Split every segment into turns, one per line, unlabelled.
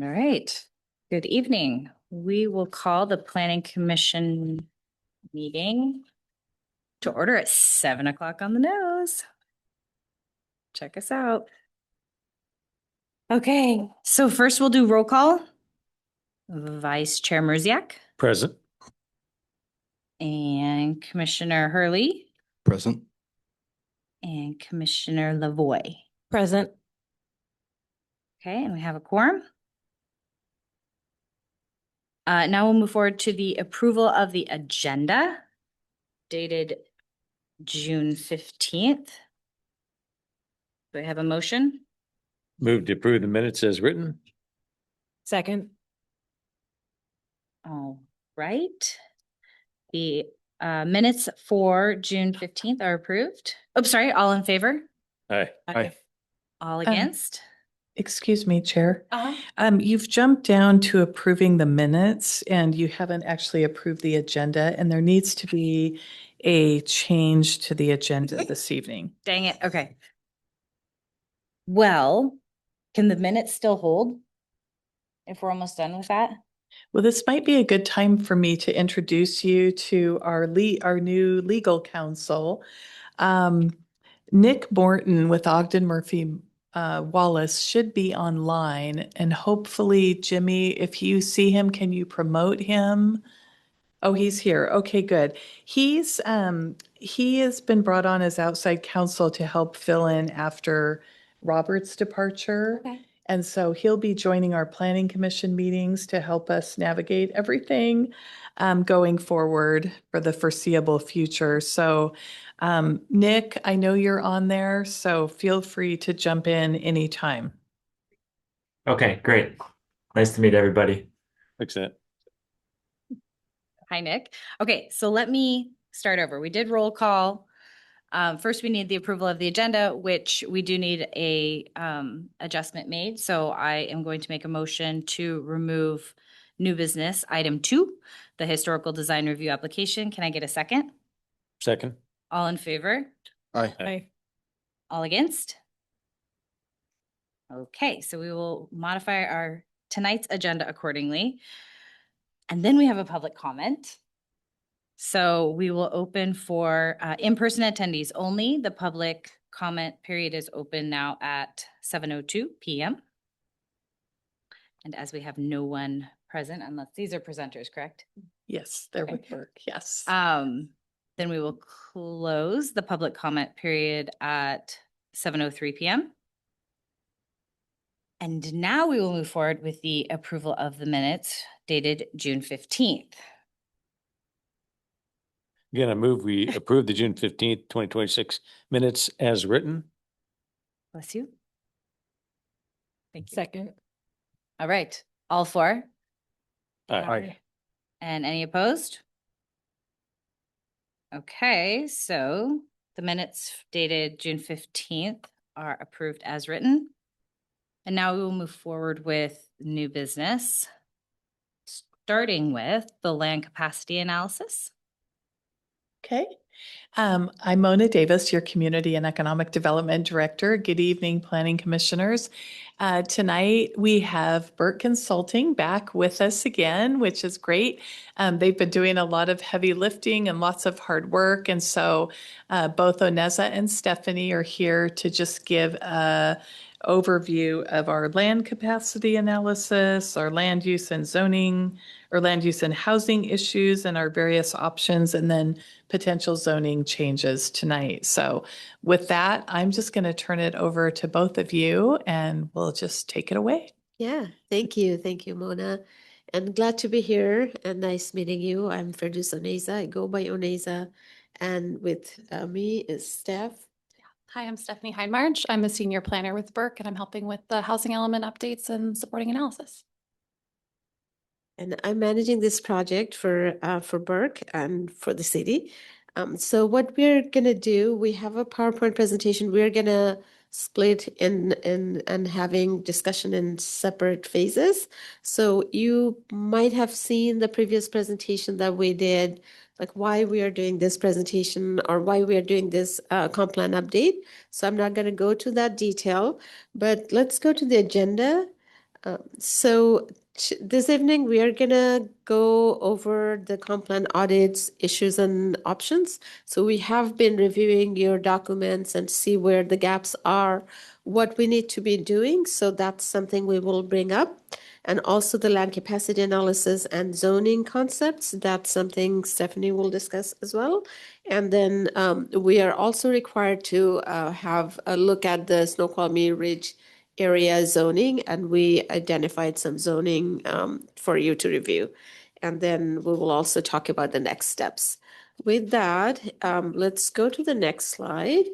All right. Good evening. We will call the Planning Commission meeting to order at 7 o'clock on the nose. Check us out. Okay, so first we'll do roll call. Vice Chair Murziak
Present.
and Commissioner Hurley
Present.
and Commissioner Lavoy.
Present.
Okay, and we have a quorum. Now we'll move forward to the approval of the agenda dated June 15th. Do I have a motion?
Move to approve the minutes as written.
Second.
All right. The minutes for June 15th are approved. Oh, sorry, all in favor?
Aye.
Aye.
All against?
Excuse me, Chair.
Uh-huh.
You've jumped down to approving the minutes and you haven't actually approved the agenda, and there needs to be a change to the agenda this evening.
Dang it. Okay. Well, can the minutes still hold if we're almost done with that?
Well, this might be a good time for me to introduce you to our new legal counsel. Nick Morton with Ogden Murphy Wallace should be online, and hopefully, Jimmy, if you see him, can you promote him? Oh, he's here. Okay, good. He has been brought on as outside counsel to help fill in after Robert's departure.
Okay.
And so he'll be joining our planning commission meetings to help us navigate everything going forward for the foreseeable future. So Nick, I know you're on there, so feel free to jump in anytime.
Okay, great. Nice to meet everybody.
Fix that.
Hi, Nick. Okay, so let me start over. We did roll call. First, we need the approval of the agenda, which we do need a adjustment made. So I am going to make a motion to remove new business item 2, the historical design review application. Can I get a second?
Second.
All in favor?
Aye.
Aye.
All against? Okay, so we will modify our tonight's agenda accordingly. And then we have a public comment. So we will open for in-person attendees only. The public comment period is open now at 7:02 p.m. And as we have no one present, unless these are presenters, correct?
Yes, they're
Okay.
with work. Yes.
Then we will close the public comment period at 7:03 p.m. And now we will move forward with the approval of the minutes dated June 15th.
Again, I move we approve the June 15th, 2026 minutes as written.
Bless you. Thank you.
Second.
All right, all four?
Aye.
And any opposed? Okay, so the minutes dated June 15th are approved as written. And now we will move forward with new business, starting with the land capacity analysis.
Okay. I'm Mona Davis, your Community and Economic Development Director. Good evening, Planning Commissioners. Tonight, we have Burke Consulting back with us again, which is great. They've been doing a lot of heavy lifting and lots of hard work. And so both Oneza and Stephanie are here to just give a overview of our land capacity analysis, our land use and zoning, or land use and housing issues and our various options, and then potential zoning changes tonight. So with that, I'm just going to turn it over to both of you and we'll just take it away.
Yeah, thank you. Thank you, Mona. And glad to be here and nice meeting you. I'm Ferdus Oneza. I go by Oneza. And with me is Steph.
Hi, I'm Stephanie Hindmarch. I'm a senior planner with Burke, and I'm helping with the housing element updates and supporting analysis.
And I'm managing this project for Burke and for the city. So what we're gonna do, we have a PowerPoint presentation. We're gonna split in and having discussion in separate phases. So you might have seen the previous presentation that we did, like why we are doing this presentation or why we are doing this comp plan update. So I'm not gonna go to that detail, but let's go to the agenda. So this evening, we are gonna go over the comp plan audits, issues and options. So we have been reviewing your documents and see where the gaps are, what we need to be doing. So that's something we will bring up. And also the land capacity analysis and zoning concepts. That's something Stephanie will discuss as well. And then we are also required to have a look at the Snoqualmie Ridge area zoning, and we identified some zoning for you to review. And then we will also talk about the next steps. With that, let's go to the next slide.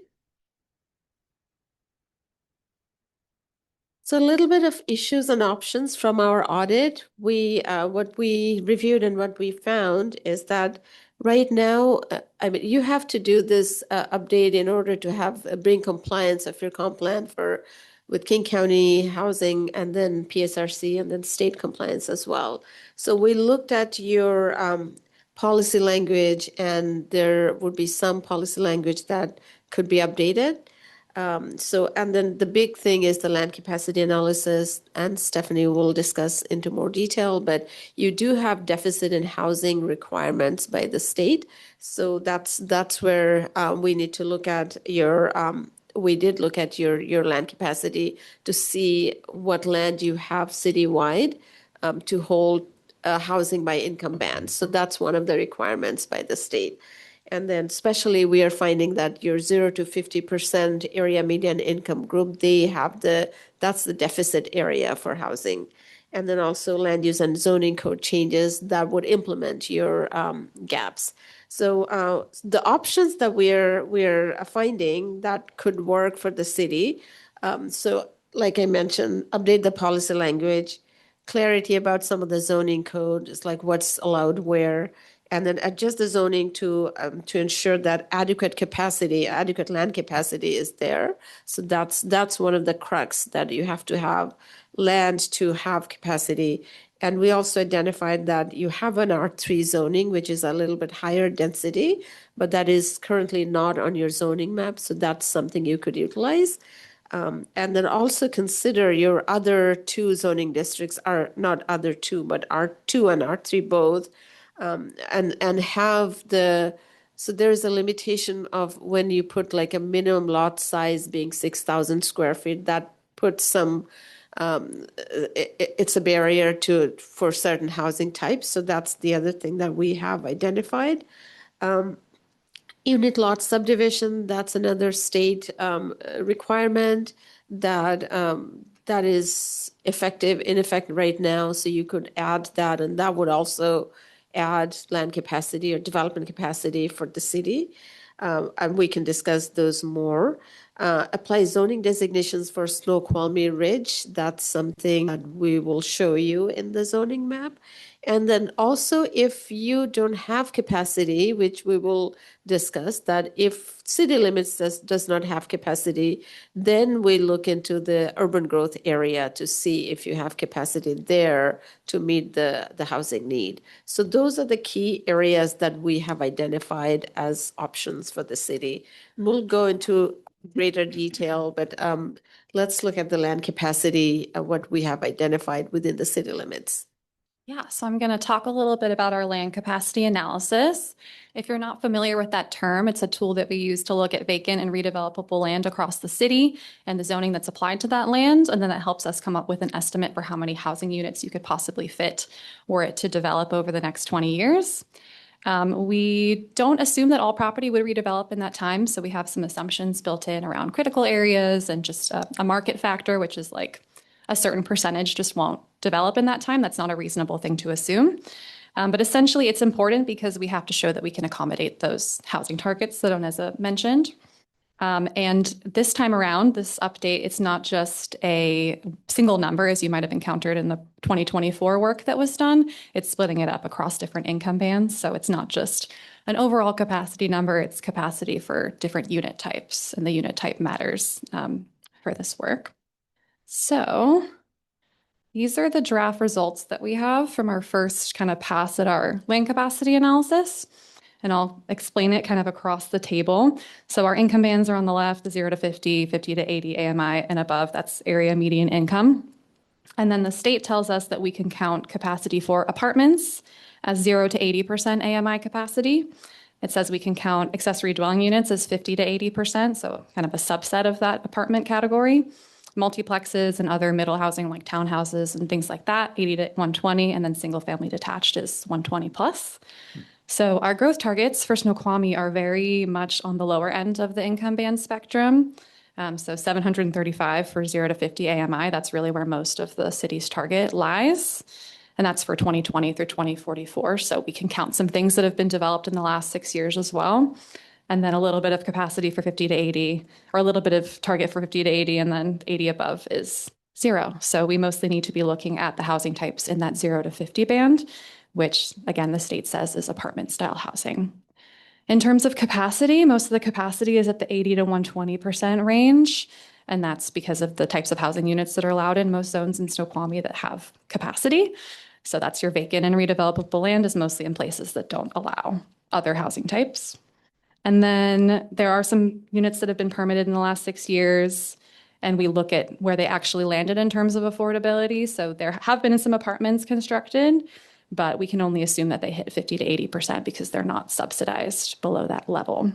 So a little bit of issues and options from our audit. What we reviewed and what we found is that right now, I mean, you have to do this update in order to have bring compliance of your comp plan with King County Housing and then PSRC and then state compliance as well. So we looked at your policy language, and there would be some policy language that could be updated. And then the big thing is the land capacity analysis, and Stephanie will discuss into more detail, but you do have deficit in housing requirements by the state. So that's where we need to look at we did look at your land capacity to see what land you have citywide to hold housing by income bands. So that's one of the requirements by the state. And then especially we are finding that your 0 to 50% area median income group, that's the deficit area for housing. And then also land use and zoning code changes that would implement your gaps. So the options that we're finding that could work for the city. So like I mentioned, update the policy language, clarity about some of the zoning code, is like what's allowed where, and then adjust the zoning to ensure that adequate land capacity is there. So that's one of the crux, that you have to have land to have capacity. And we also identified that you have an R3 zoning, which is a little bit higher density, but that is currently not on your zoning map. So that's something you could utilize. And then also consider your other two zoning districts, are not other two, but R2 and R3 both. And have so there's a limitation of when you put like a minimum lot size being 6,000 square feet, that puts some, it's a barrier for certain housing types. So that's the other thing that we have identified. Unit lot subdivision, that's another state requirement that is in effect right now. So you could add that, and that would also add land capacity or development capacity for the city. And we can discuss those more. Apply zoning designations for Snoqualmie Ridge. That's something that we will show you in the zoning map. And then also, if you don't have capacity, which we will discuss, that if city limits does not have capacity, then we look into the urban growth area to see if you have capacity there to meet the housing need. So those are the key areas that we have identified as options for the city. We'll go into greater detail, but let's look at the land capacity, what we have identified within the city limits.
Yeah, so I'm going to talk a little bit about our land capacity analysis. If you're not familiar with that term, it's a tool that we use to look at vacant and redevelopable land across the city and the zoning that's applied to that land. And then that helps us come up with an estimate for how many housing units you could possibly fit were it to develop over the next 20 years. We don't assume that all property would redevelop in that time. So we have some assumptions built in around critical areas and just a market factor, which is like a certain percentage just won't develop in that time. That's not a reasonable thing to assume. But essentially, it's important because we have to show that we can accommodate those housing targets that Oneza mentioned. And this time around, this update, it's not just a single number, as you might have encountered in the 2024 work that was done. It's splitting it up across different income bands. So it's not just an overall capacity number, it's capacity for different unit types, and the unit type matters for this work. So these are the draft results that we have from our first kind of pass at our land capacity analysis. And I'll explain it kind of across the table. So our income bands are on the left, the 0 to 50, 50 to 80 AMI and above. That's area median income. And then the state tells us that we can count capacity for apartments as 0 to 80% AMI capacity. It says we can count accessory dwelling units as 50 to 80%, so kind of a subset of that apartment category. Multiplexes and other middle housing like townhouses and things like that, 80 to 120, and then single family detached is 120 plus. So our growth targets for Snoqualmie are very much on the lower end of the income band spectrum. So 735 for 0 to 50 AMI, that's really where most of the city's target lies. And that's for 2020 through 2044. So we can count some things that have been developed in the last 6 years as well. And then a little bit of capacity for 50 to 80, or a little bit of target for 50 to 80, and then 80 above is 0. So we mostly need to be looking at the housing types in that 0 to 50 band, which again, the state says is apartment style housing. In terms of capacity, most of the capacity is at the 80 to 120% range. And that's because of the types of housing units that are allowed in most zones in Snoqualmie that have capacity. So that's your vacant and redevelopable land is mostly in places that don't allow other housing types. And then there are some units that have been permitted in the last 6 years, and we look at where they actually landed in terms of affordability. So there have been some apartments constructed, but we can only assume that they hit 50 to 80% because they're not subsidized below that level.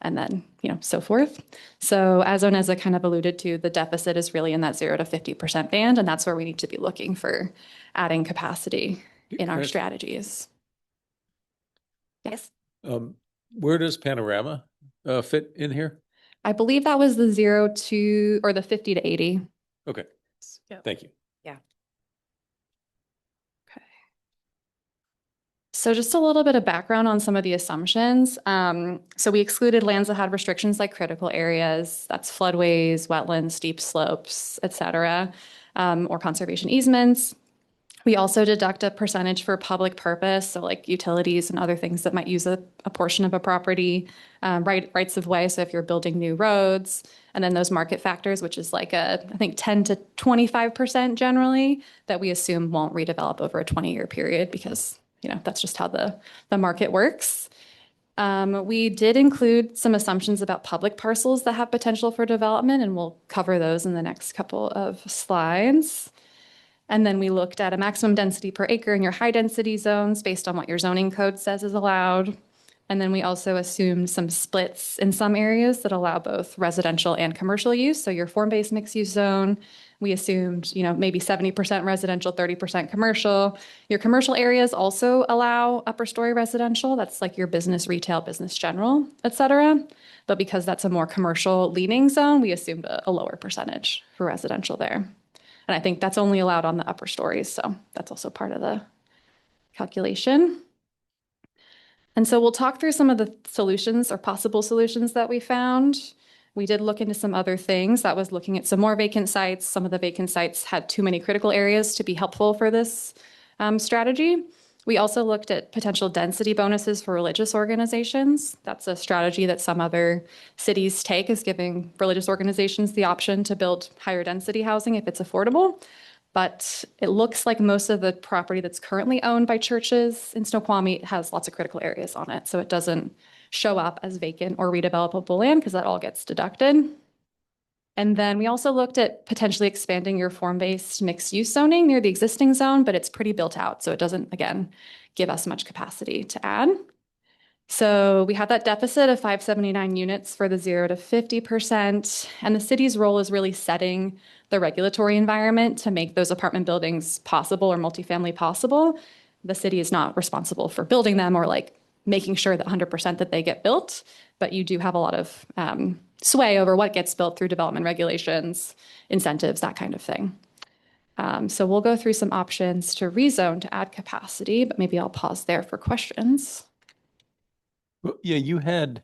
And then, so forth. So as Oneza kind of alluded to, the deficit is really in that 0 to 50% band, and that's where we need to be looking for adding capacity in our strategies. Yes.
Where does Panorama fit in here?
I believe that was the 0 to, or the 50 to 80.
Okay,
Yep.
thank you.
So just a little bit of background on some of the assumptions. So we excluded lands that had restrictions like critical areas, that's floodways, wetlands, steep slopes, et cetera, or conservation easements. We also deduct a percentage for public purpose, so like utilities and other things that might use a portion of a property, rights of way, so if you're building new roads, and then those market factors, which is like I think 10 to 25% generally, that we assume won't redevelop over a 20-year period because that's just how the market works. We did include some assumptions about public parcels that have potential for development, and we'll cover those in the next couple of slides. And then we looked at a maximum density per acre in your high density zones based on what your zoning code says is allowed. And then we also assumed some splits in some areas that allow both residential and commercial use. So your form-based mixed use zone, we assumed, maybe 70% residential, 30% commercial. Your commercial areas also allow upper story residential. That's like your business, retail, business general, et cetera. But because that's a more commercial leaning zone, we assumed a lower percentage for residential there. And I think that's only allowed on the upper stories. So that's also part of the calculation. And so we'll talk through some of the solutions or possible solutions that we found. We did look into some other things. That was looking at some more vacant sites. Some of the vacant sites had too many critical areas to be helpful for this strategy. We also looked at potential density bonuses for religious organizations. That's a strategy that some other cities take, is giving religious organizations the option to build higher density housing if it's affordable. But it looks like most of the property that's currently owned by churches in Snoqualmie has lots of critical areas on it. So it doesn't show up as vacant or redevelopable land because that all gets deducted. And then we also looked at potentially expanding your form-based mixed-use zoning near the existing zone, but it's pretty built out. So it doesn't, again, give us much capacity to add. So we have that deficit of 579 units for the 0 to 50%. And the city's role is really setting the regulatory environment to make those apartment buildings possible or multifamily possible. The city is not responsible for building them or like making sure that 100% that they get built, but you do have a lot of sway over what gets built through development regulations, incentives, that kind of thing. So we'll go through some options to rezone to add capacity, but maybe I'll pause there for questions.
Well, yeah, you had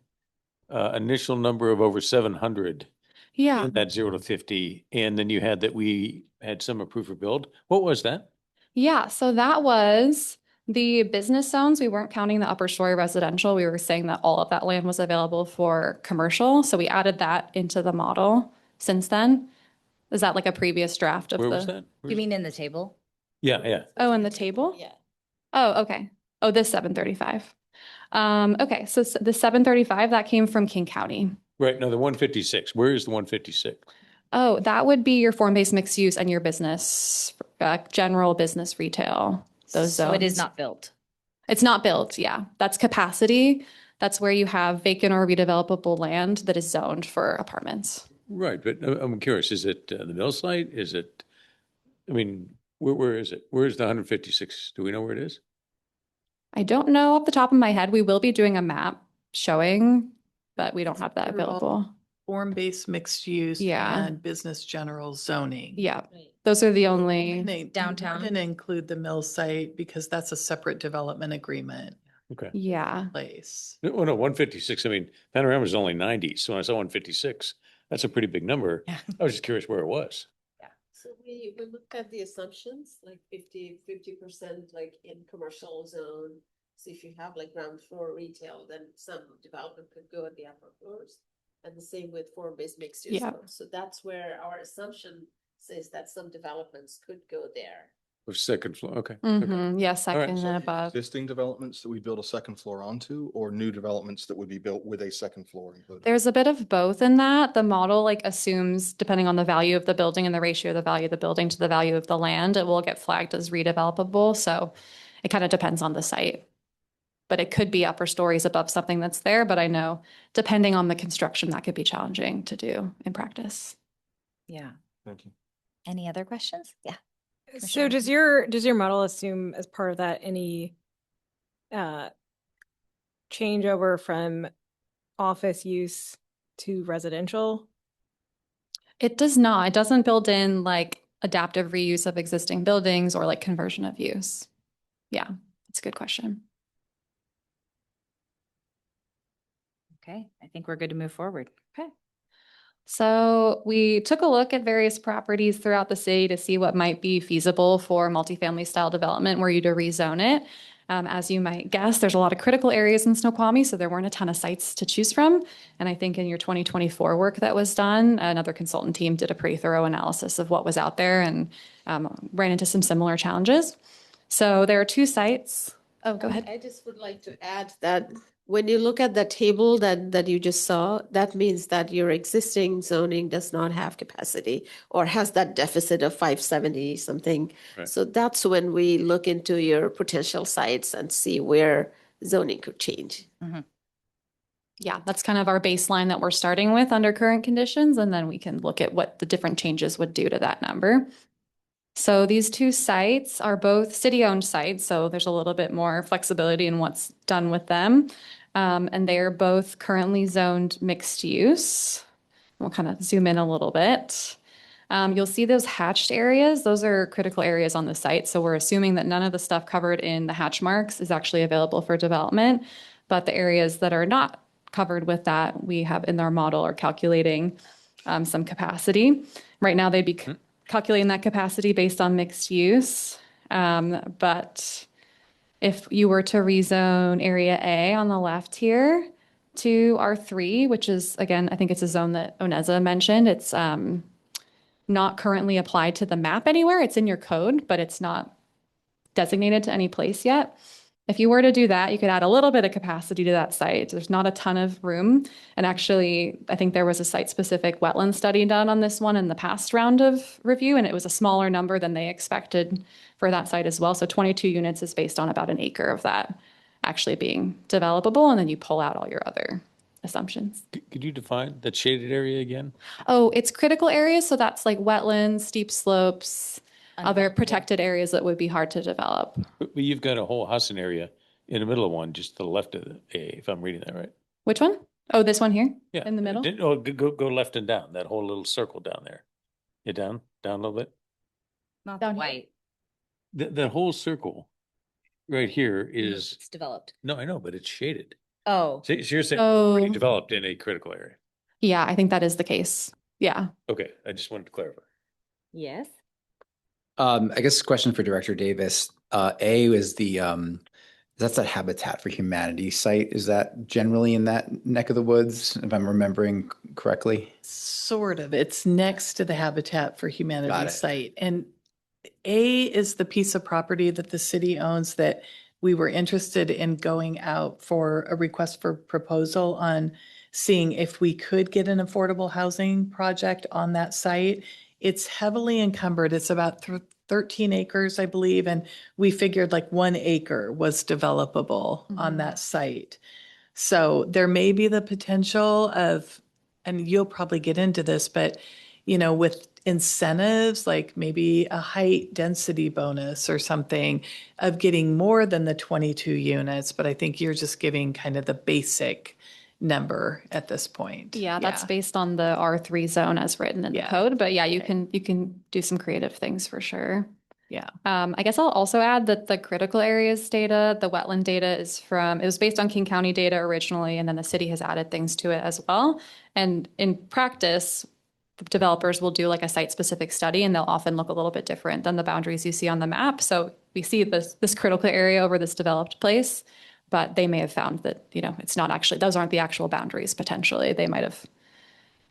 initial number of over 700
Yeah.
in that 0 to 50, and then you had that we had some approved for build. What was that?
Yeah, so that was the business zones. We weren't counting the upper story residential. We were saying that all of that land was available for commercial. So we added that into the model since then. Is that like a previous draft of
Where was that?
You mean in the table?
Yeah.
Oh, in the table?
Yeah.
Oh, okay. Oh, this 735. Okay, so the 735, that came from King County.
Right. No, the 156. Where is the 156?
Oh, that would be your form-based mixed use and your business general business retail, those
So it is
zones.
not built.
It's not built, yeah. That's capacity. That's where you have vacant or redevelopable land that is zoned for apartments.
Right, but I'm curious, is it the mill site? Is it, I mean, where is it? Where's the 156? Do we know where it is?
I don't know off the top of my head. We will be doing a map showing, but we don't have that
They're all
available.
Form-based mixed use
Yeah.
and business general zoning.
Yeah, those are the only,
Downtown.
Didn't include the mill site because that's a separate development agreement
Okay.
yeah.
place.
No, 156. I mean, Panorama is only 90. So when I saw 156, that's a pretty big number.
Yeah.
I was just curious where it was.
So we look at the assumptions, like 50% like in commercial zone. So if you have like ground floor retail, then some development could go at the upper floors. And the same with form-based mixed use.
Yeah.
So that's where our assumption says that some developments could go there.
Or second floor. Okay. Okay.
Mhm, yeah,
right,
second
so
and above.
Existing developments that we build a second floor onto, or new developments that would be built with a second floor included?
There's a bit of both in that. The model like assumes, depending on the value of the building and the ratio of the value of the building to the value of the land, it will get flagged as redevelopable. So it kind of depends on the site. But it could be upper stories above something that's there, but I know depending on the construction, that could be challenging to do in practice.
Yeah.
Thank you.
Any other questions? Yeah.
So
sure.
does your model assume as part of that any changeover from office use to residential?
It does not. It doesn't build in like adaptive reuse of existing buildings or like conversion of use. Yeah, it's a good question.
Okay, I think we're good to move forward.
Okay. So we took a look at various properties throughout the city to see what might be feasible for multifamily style development were you to rezone it. As you might guess, there's a lot of critical areas in Snoqualmie, so there weren't a ton of sites to choose from. And I think in your 2024 work that was done, another consultant team did a pretty thorough analysis of what was out there and ran into some similar challenges. So there are two sites. Oh, go ahead.
I just would like to add that when you look at the table that you just saw, that means that your existing zoning does not have capacity or has that deficit of 570 something.
Right.
So that's when we look into your potential sites and see where zoning could change.
Yeah, that's kind of our baseline that we're starting with under current conditions, and then we can look at what the different changes would do to that number. So these two sites are both city-owned sites, so there's a little bit more flexibility in what's done with them. And they are both currently zoned mixed use. We'll kind of zoom in a little bit. You'll see those hatched areas. Those are critical areas on the site. So we're assuming that none of the stuff covered in the hatch marks is actually available for development. But the areas that are not covered with that, we have in our model are calculating some capacity. Right now, they'd be calculating that capacity based on mixed use. But if you were to rezone area A on the left here to R3, which is, again, I think it's a zone that Oneza mentioned, it's not currently applied to the map anywhere. It's in your code, but it's not designated to any place yet. If you were to do that, you could add a little bit of capacity to that site. There's not a ton of room. And actually, I think there was a site-specific wetland study done on this one in the past round of review, and it was a smaller number than they expected for that site as well. So 22 units is based on about an acre of that actually being developable, and then you pull out all your other assumptions.
Could you define that shaded area again?
Oh, it's critical areas, so that's like wetlands, steep slopes, other protected areas that would be hard to develop.
But you've got a whole housing area in the middle of one, just to the left of the A, if I'm reading that right.
Which one? Oh, this one here?
Yeah.
In the middle?
Oh, go left and down, that whole little circle down there. Yeah, down a little bit.
Not
Down
the
here?
white.
The whole circle right here is,
It's developed.
no, I know, but it's shaded.
Oh,
So you're saying
Oh.
already developed in a critical area.
Yeah, I think that is the case. Yeah.
Okay, I just wanted to clarify.
yes.
I guess question for Director Davis. A is that's that Habitat for Humanity site. Is that generally in that neck of the woods, if I'm remembering correctly?
Sort of. It's next to the Habitat for
Got
Humanity
it.
site. And A is the piece of property that the city owns that we were interested in going out for a request for proposal on seeing if we could get an affordable housing project on that site. It's heavily encumbered. It's about 13 acres, I believe, and we figured like 1 acre was developable on that site. So there may be the potential of, and you'll probably get into this, but with incentives, like maybe a height density bonus or something of getting more than the 22 units. But I think you're just giving kind of the basic number at this point.
Yeah, that's based on the R3 zone as written in the
Yeah.
code. But yeah, you can do some creative things for sure.
Yeah.
I guess I'll also add that the critical areas data, the wetland data it was based on King County data originally, and then the city has added things to it as well. And in practice, the developers will do like a site-specific study, and they'll often look a little bit different than the boundaries you see on the map. So we see this critical area over this developed place, but they may have found that, it's not actually, those aren't the actual boundaries potentially. They might have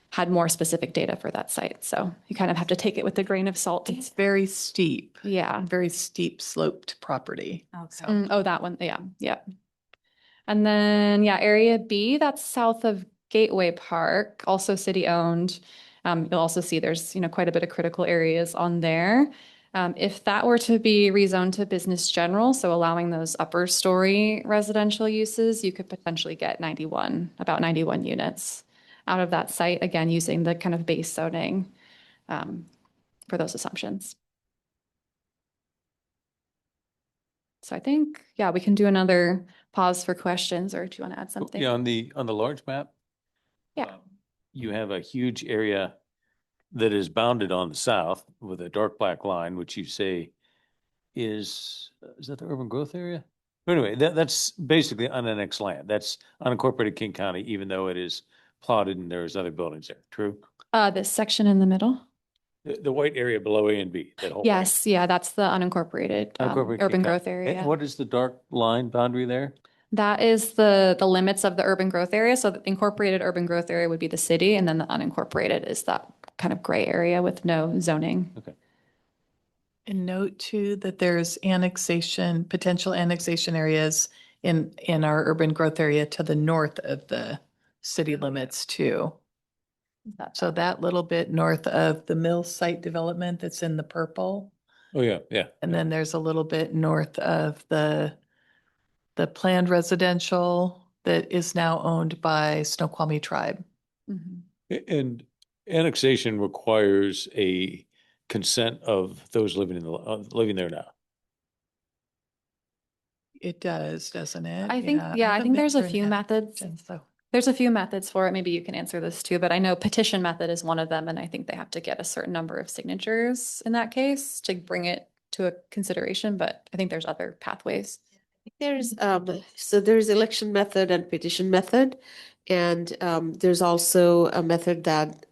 had more specific data for that site. So you kind of have to take it with a grain of salt.
It's very steep.
Yeah.
Very steep sloped property.
Okay.
Oh, that one. Yeah. Yeah. And then, yeah, Area B, that's south of Gateway Park, also city owned. You'll also see there's, quite a bit of critical areas on there. If that were to be rezoned to business general, so allowing those upper story residential uses, you could potentially get about 91 units out of that site, again, using the kind of base zoning for those assumptions. So I think, yeah, we can do another pause for questions, or do you want to add something?
Yeah, on the large map.
Yeah.
You have a huge area that is bounded on the south with a dark black line, which you say is that the urban growth area? But anyway, that's basically unannexed land. That's unincorporated King County, even though it is plotted and there's other buildings there. True?
This section in the middle.
The white area below A and B, that whole.
Yes, yeah, that's the unincorporated
Unincorporated
urban
King
growth
County.
area.
And what is the dark line boundary there?
That is the limits of the urban growth area. So the incorporated urban growth area would be the city, and then the unincorporated is that kind of gray area with no zoning.
Okay.
And note too that there's potential annexation areas in our urban growth area to the north of the city limits too. So that little bit north of the mill site development that's in the purple.
Oh, yeah, yeah.
And then there's a little bit north of the planned residential that is now owned by Snoqualmie tribe.
Mhm.
And annexation requires a consent of those living living there now.
It does, doesn't it?
I think, I
haven't
think
been
there's a
through
few
an
methods.
annexation, So
There's a few methods for it. Maybe you can answer this too, but I know petition method is one of them, and I think they have to get a certain number of signatures in that case to bring it to a consideration, but I think there's other pathways.
There's there's election method and petition method, and there's also a method that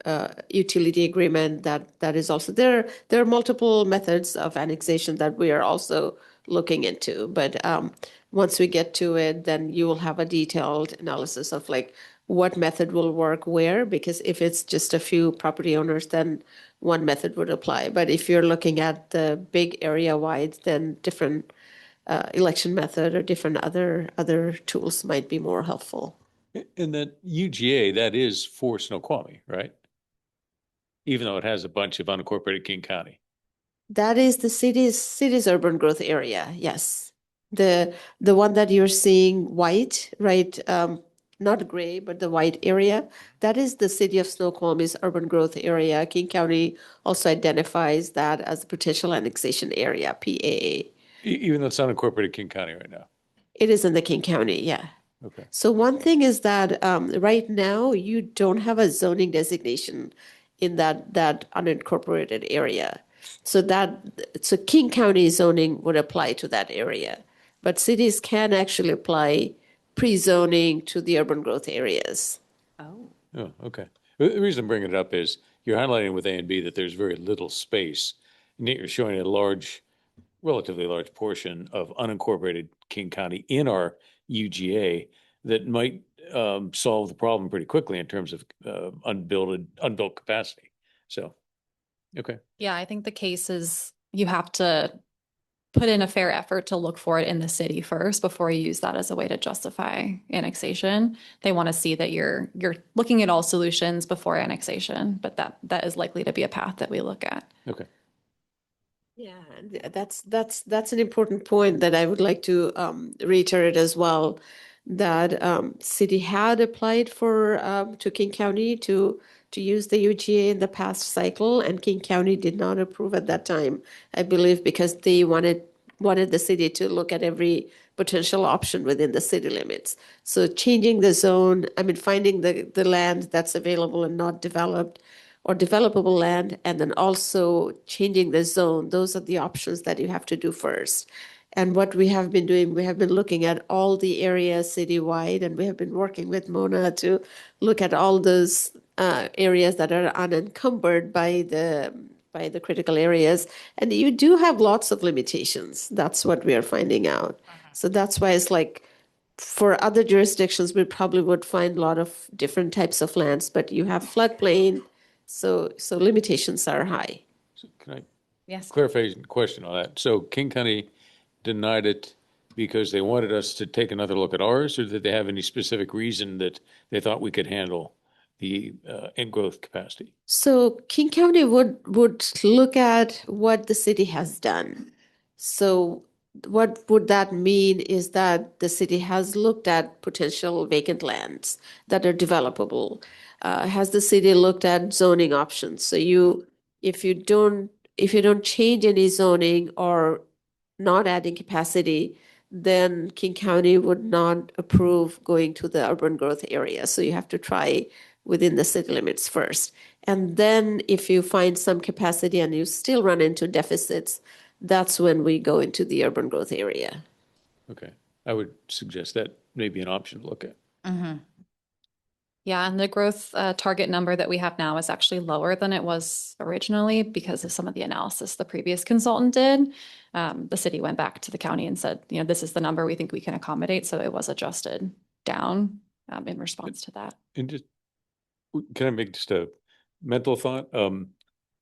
utility agreement that is also there. There are multiple methods of annexation that we are also looking into, but once we get to it, then you will have a detailed analysis of like what method will work where, because if it's just a few property owners, then one method would apply. But if you're looking at the big area wide, then different election method or different other tools might be more helpful.
And that UGA, that is for Snoqualmie, right? Even though it has a bunch of unincorporated King County.
That is the city's urban growth area. Yes, the one that you're seeing white, right? Not gray, but the white area. That is the city of Snoqualmie's urban growth area. King County also identifies that as a potential annexation area, PAA.
Even though it's unincorporated King County right now.
It is in the King County, yeah.
Okay.
So one thing is that right now you don't have a zoning designation in that unincorporated area. So King County zoning would apply to that area, but cities can actually apply pre-zoning to the urban growth areas.
Oh.
Oh, okay. The reason I'm bringing it up is you're highlighting with A and B that there's very little space, and yet you're showing a relatively large portion of unincorporated King County in our UGA that might solve the problem pretty quickly in terms of unbuilt capacity. So, okay.
Yeah, I think the case is you have to put in a fair effort to look for it in the city first before you use that as a way to justify annexation. They want to see that you're looking at all solutions before annexation, but that is likely to be a path that we look at.
Okay.
Yeah, and that's an important point that I would like to reiterate as well. That city had applied for to King County to use the UGA in the past cycle, and King County did not approve at that time. I believe because they wanted the city to look at every potential option within the city limits. So changing the zone, I mean, finding the land that's available and not developed or developable land, and then also changing the zone. Those are the options that you have to do first. And what we have been doing, we have been looking at all the areas citywide, and we have been working with Mona to look at all those areas that are unencumbered by the critical areas. And you do have lots of limitations. That's what we are finding out. So that's why it's like for other jurisdictions, we probably would find a lot of different types of lands, but you have floodplain, so limitations are high.
So can I
Yes.
clarify a question on that? So King County denied it because they wanted us to take another look at ours, or did they have any specific reason that they thought we could handle the in-growth capacity?
So King County would look at what the city has done. So what would that mean is that the city has looked at potential vacant lands that are developable. Has the city looked at zoning options? So if you don't change any zoning or not adding capacity, then King County would not approve going to the urban growth area. So you have to try within the city limits first. And then if you find some capacity and you still run into deficits, that's when we go into the urban growth area.
Okay, I would suggest that may be an option to look at.
Mm-hmm.
Yeah, and the growth target number that we have now is actually lower than it was originally because of some of the analysis the previous consultant did. The city went back to the county and said, this is the number we think we can accommodate. So it was adjusted down in response to that.
And just, can I make just a mental thought?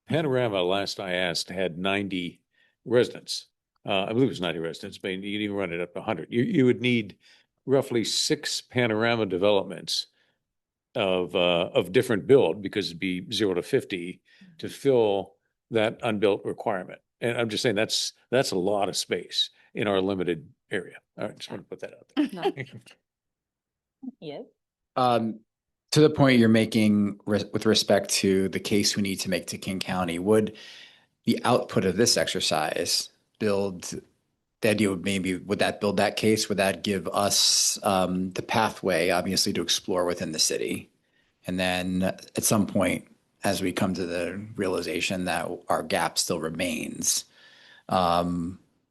Panorama, last I asked, had 90 residents. I believe it was 90 residents, but you can even run it up to 100. You would need roughly 6 panorama developments of different build, because it'd be 0 to 50 to fill that unbuilt requirement. And I'm just saying that's a lot of space in our limited area. All right, just want to put that out there.
Yes.
To the point you're making with respect to the case we need to make to King County, would the output of this exercise build the idea would that build that case? Would that give us the pathway, obviously, to explore within the city? And then at some point, as we come to the realization that our gap still remains,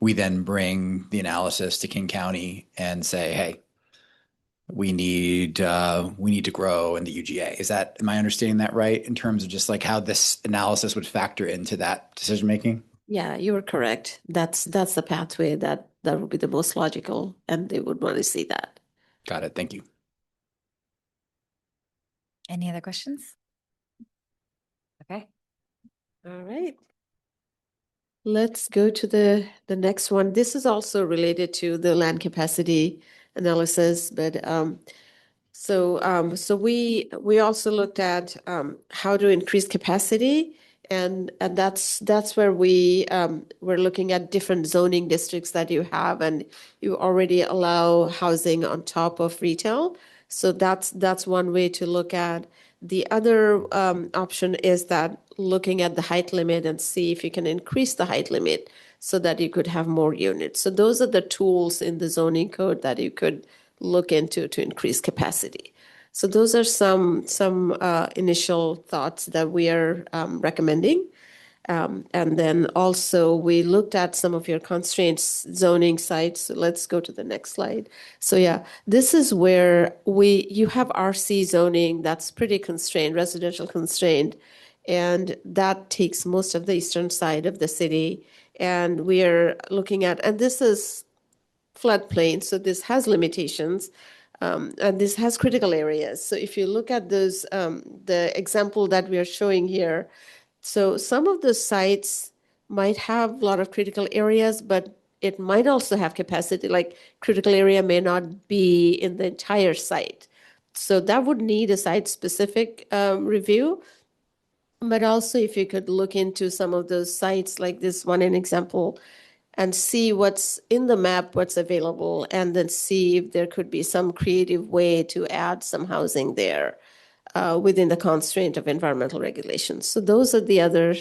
we then bring the analysis to King County and say, hey, we need to grow in the UGA. Am I understanding that right in terms of just like how this analysis would factor into that decision making?
Yeah, you are correct. That's the pathway that would be the most logical, and they would want to see that.
Got it. Thank you.
Any other questions? Okay.
All right. Let's go to the next one. This is also related to the land capacity analysis, but so we also looked at how to increase capacity, and that's where we're looking at different zoning districts that you have, and you already allow housing on top of retail. So that's one way to look at. The other option is that looking at the height limit and see if you can increase the height limit so that you could have more units. So those are the tools in the zoning code that you could look into to increase capacity. So those are some initial thoughts that we are recommending. And then also we looked at some of your constraints zoning sites. So let's go to the next slide. So yeah, this is where you have RC zoning that's pretty constrained, residential constrained, and that takes most of the eastern side of the city. And we are looking at, and this is floodplain, so this has limitations. And this has critical areas. So if you look at those, the example that we are showing here, so some of the sites might have a lot of critical areas, but it might also have capacity, like critical area may not be in the entire site. So that would need a site-specific review. But also if you could look into some of those sites like this one, an example, and see what's in the map, what's available, and then see if there could be some creative way to add some housing there within the constraint of environmental regulations. So those are the other,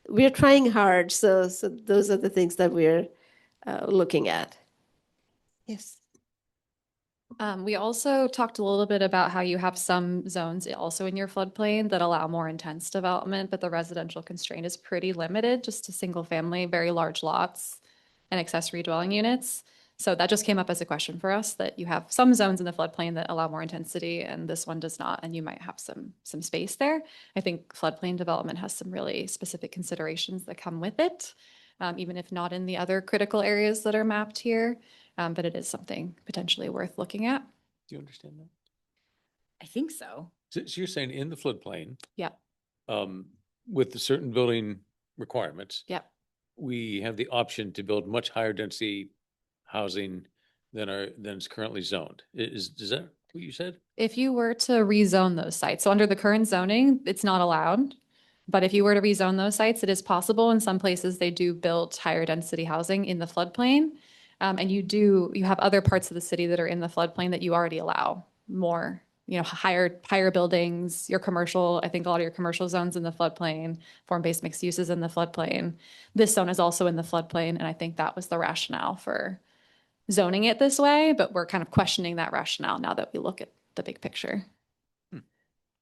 we're trying hard. So those are the things that we're looking at. Yes.
We also talked a little bit about how you have some zones also in your floodplain that allow more intense development, but the residential constraint is pretty limited, just to single family, very large lots and accessory dwelling units. So that just came up as a question for us, that you have some zones in the floodplain that allow more intensity and this one does not, and you might have some space there. I think floodplain development has some really specific considerations that come with it, even if not in the other critical areas that are mapped here. But it is something potentially worth looking at.
Do you understand that?
I think so.
So you're saying in the floodplain,
Yeah,
with the certain building requirements,
yeah.
we have the option to build much higher density housing than is currently zoned. Is that what you said?
If you were to rezone those sites, so under the current zoning, it's not allowed. But if you were to rezone those sites, it is possible. In some places, they do build higher density housing in the floodplain. And you have other parts of the city that are in the floodplain that you already allow more, higher buildings, your commercial, I think a lot of your commercial zones in the floodplain, form-based mixed uses in the floodplain. This zone is also in the floodplain, and I think that was the rationale for zoning it this way, but we're kind of questioning that rationale now that we look at the big picture.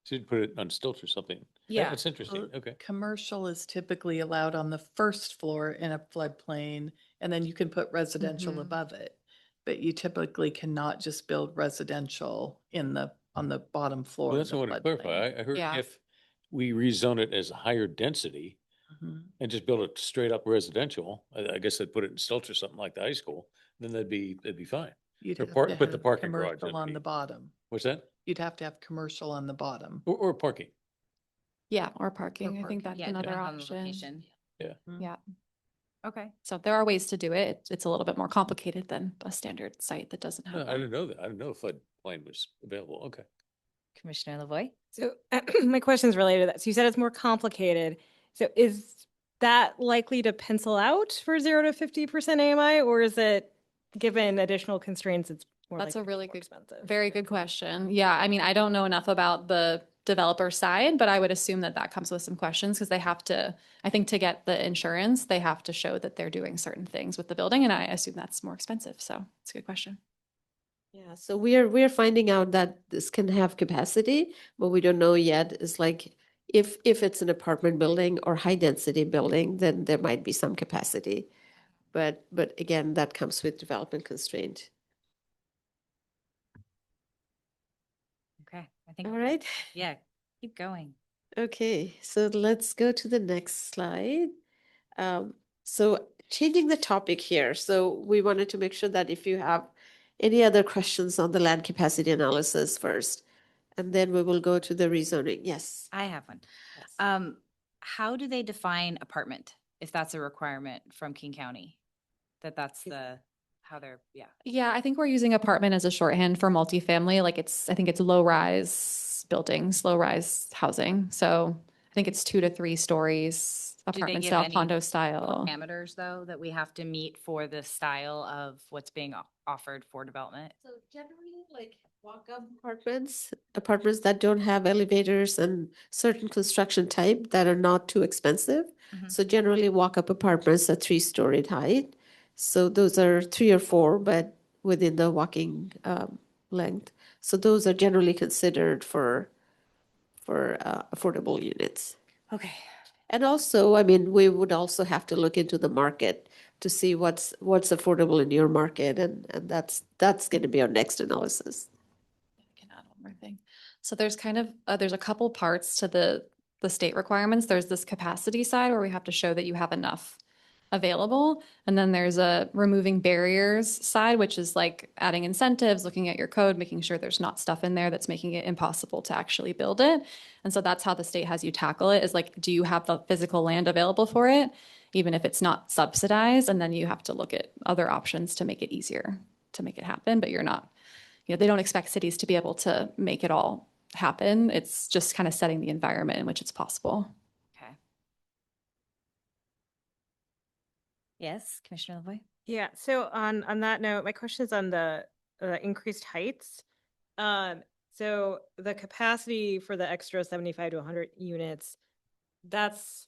So you'd put it on stilts or something.
Yeah.
That's interesting. Okay.
Commercial is typically allowed on the first floor in a floodplain, and then you can put residential
Mhm.
above it. But you typically cannot just build residential on the bottom floor
Well,
of
that's
the
what I wanted to
floodplain.
clarify. I heard
Yeah.
if we rezone it as higher density
Mhm.
and just build it straight up residential, I guess they'd put it in stilts or something like the high school, then that'd be fine.
You'd
Or
have
park,
to
put the
have
parking garage
commercial on the
underneath.
bottom.
What's that?
You'd have to have commercial on the bottom.
Or parking.
Yeah, or parking. I think
parking.
that's
Yeah,
another
depends on the
option.
location.
Yeah.
Yeah.
Okay.
So there are ways to do it. It's a little bit more complicated than a standard site that doesn't
No,
have
I
that.
didn't know that. I didn't know floodplain was available. Okay.
Commissioner Lavoy?
So my question is related to that. So you said it's more complicated. So is that likely to pencil out for 0 to 50% AMI, or is it, given additional constraints, it's more
That's a
likely to be
really
more
good,
expensive?
very good question. Yeah, I mean, I don't know enough about the developer side, but I would assume that that comes with some questions because they have to, I think to get the insurance, they have to show that they're doing certain things with the building. And I assume that's more expensive. So it's a good question.
Yeah, so we're finding out that this can have capacity, but we don't know yet. It's like if it's an apartment building or high density building, then there might be some capacity. But again, that comes with development constraint.
Okay, I think,
All right.
yeah, keep going.
Okay, so let's go to the next slide. So changing the topic here. So we wanted to make sure that if you have any other questions on the land capacity analysis first, and then we will go to the rezoning. Yes.
I have one.
Yes.
How do they define apartment, if that's a requirement from King County? That's how they're, yeah.
Yeah, I think we're using apartment as a shorthand for multifamily. Like I think it's low rise buildings, low rise housing. So I think it's 2 to 3 stories,
Do they
apartment
give
style,
any
condo style.
parameters, though, that we have to meet for the style of what's being offered for development?
So generally, like walk-up apartments that don't have elevators and certain construction type that are not too expensive.
Mhm.
So generally, walk-up apartments are 3-storied height. So those are 3 or 4, but within the walking length. So those are generally considered for affordable units.
Okay.
And also, I mean, we would also have to look into the market to see what's affordable in your market, and that's going to be our next analysis.
I can add one more thing. So there's kind of, there's a couple parts to the state requirements. There's this capacity side where we have to show that you have enough available. And then there's a removing barriers side, which is like adding incentives, looking at your code, making sure there's not stuff in there that's making it impossible to actually build it. And so that's how the state has you tackle it, is like, do you have the physical land available for it, even if it's not subsidized? And then you have to look at other options to make it easier to make it happen, but you're not, they don't expect cities to be able to make it all happen. It's just kind of setting the environment in which it's possible.
Yes, Commissioner LaVoy?
Yeah, so on that note, my question is on the increased heights. So the capacity for the extra 75 to 100 units, that's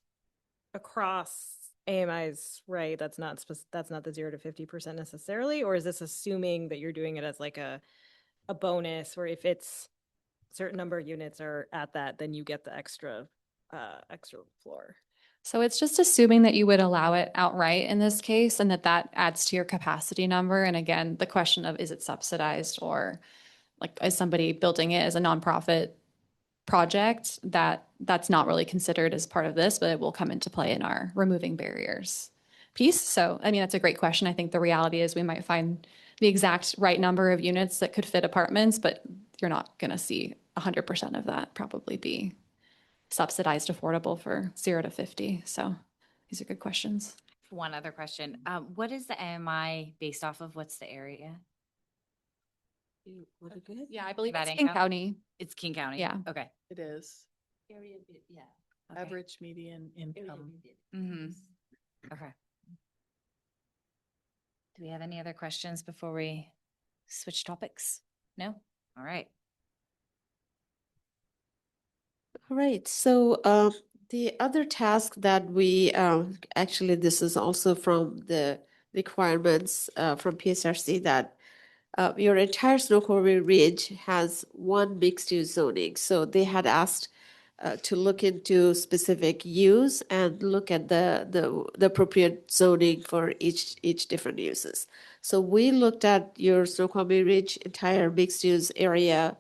across AMIs, right? That's not the 0 to 50% necessarily, or is this assuming that you're doing it as like a bonus, where if it's a certain number of units are at that, then you get the extra floor?
So it's just assuming that you would allow it outright in this case, and that adds to your capacity number. And again, the question of, is it subsidized, or like, is somebody building it as a nonprofit project? That's not really considered as part of this, but it will come into play in our removing barriers piece. So, I mean, that's a great question. I think the reality is we might find the exact right number of units that could fit apartments, but you're not going to see 100% of that probably be subsidized affordable for 0 to 50. So these are good questions.
One other question. What is the AMI based off of? What's the area?
You wanna go ahead?
Yeah, I believe
That
it's
in
King County.
It's King County?
Yeah.
Okay.
It is.
Yeah.
Average median income.
Mm-hmm. Okay. Do we have any other questions before we switch topics? No? All right.
All right, so the other task that we actually, this is also from the requirements from PSRC, that your entire Snoqualmie Ridge has one mixed-use zoning. So they had asked to look into specific use and look at the appropriate zoning for each different uses. So we looked at your Snoqualmie Ridge entire mixed-use area,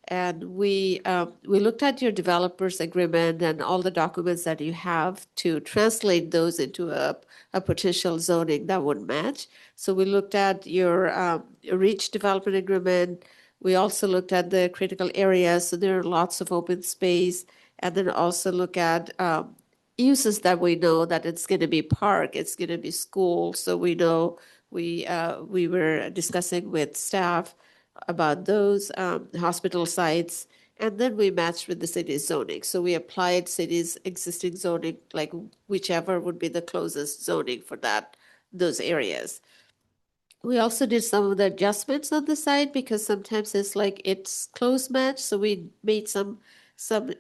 and we looked at your developer's agreement and all the documents that you have to translate those into a potential zoning that would match. So we looked at your reach development agreement. We also looked at the critical areas. So there are lots of open space, and then also look at uses that we know that it's going to be park, it's going to be school. So we know we were discussing with staff about those hospital sites, and then we matched with the city's zoning. So we applied city's existing zoning, like whichever would be the closest zoning for those areas. We also did some of the adjustments on the side because sometimes it's like it's close match. So we made some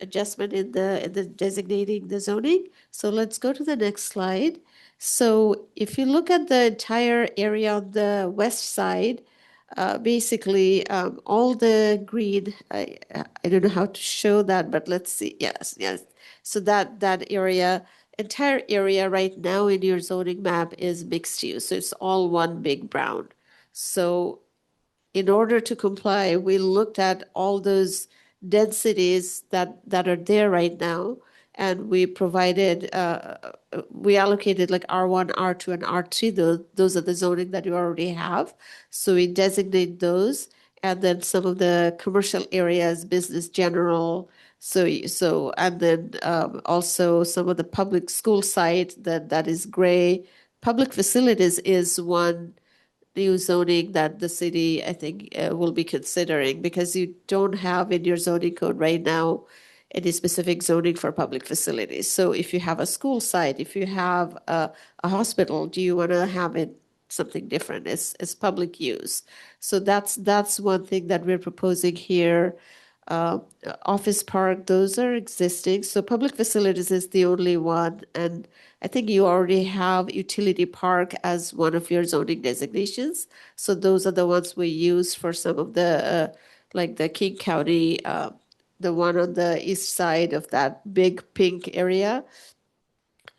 adjustment in the designating the zoning. So let's go to the next slide. So if you look at the entire area on the west side, basically all the green, I don't know how to show that, but let's see. Yes. So that area, entire area right now in your zoning map is mixed use. So it's all one big brown. So in order to comply, we looked at all those densities that are there right now, and we provided, we allocated like R1, R2, and R3. Those are the zoning that you already have. So we designate those, and then some of the commercial areas, business general. And then also some of the public school site that is gray. Public facilities is one new zoning that the city, I think, will be considering, because you don't have in your zoning code right now any specific zoning for public facilities. So if you have a school site, if you have a hospital, do you want to have it something different? It's public use. So that's one thing that we're proposing here. Uh, Office park, those are existing. So public facilities is the only one. And I think you already have utility park as one of your zoning designations. So those are the ones we use for some of the, like the King County, the one on the east side of that big pink area.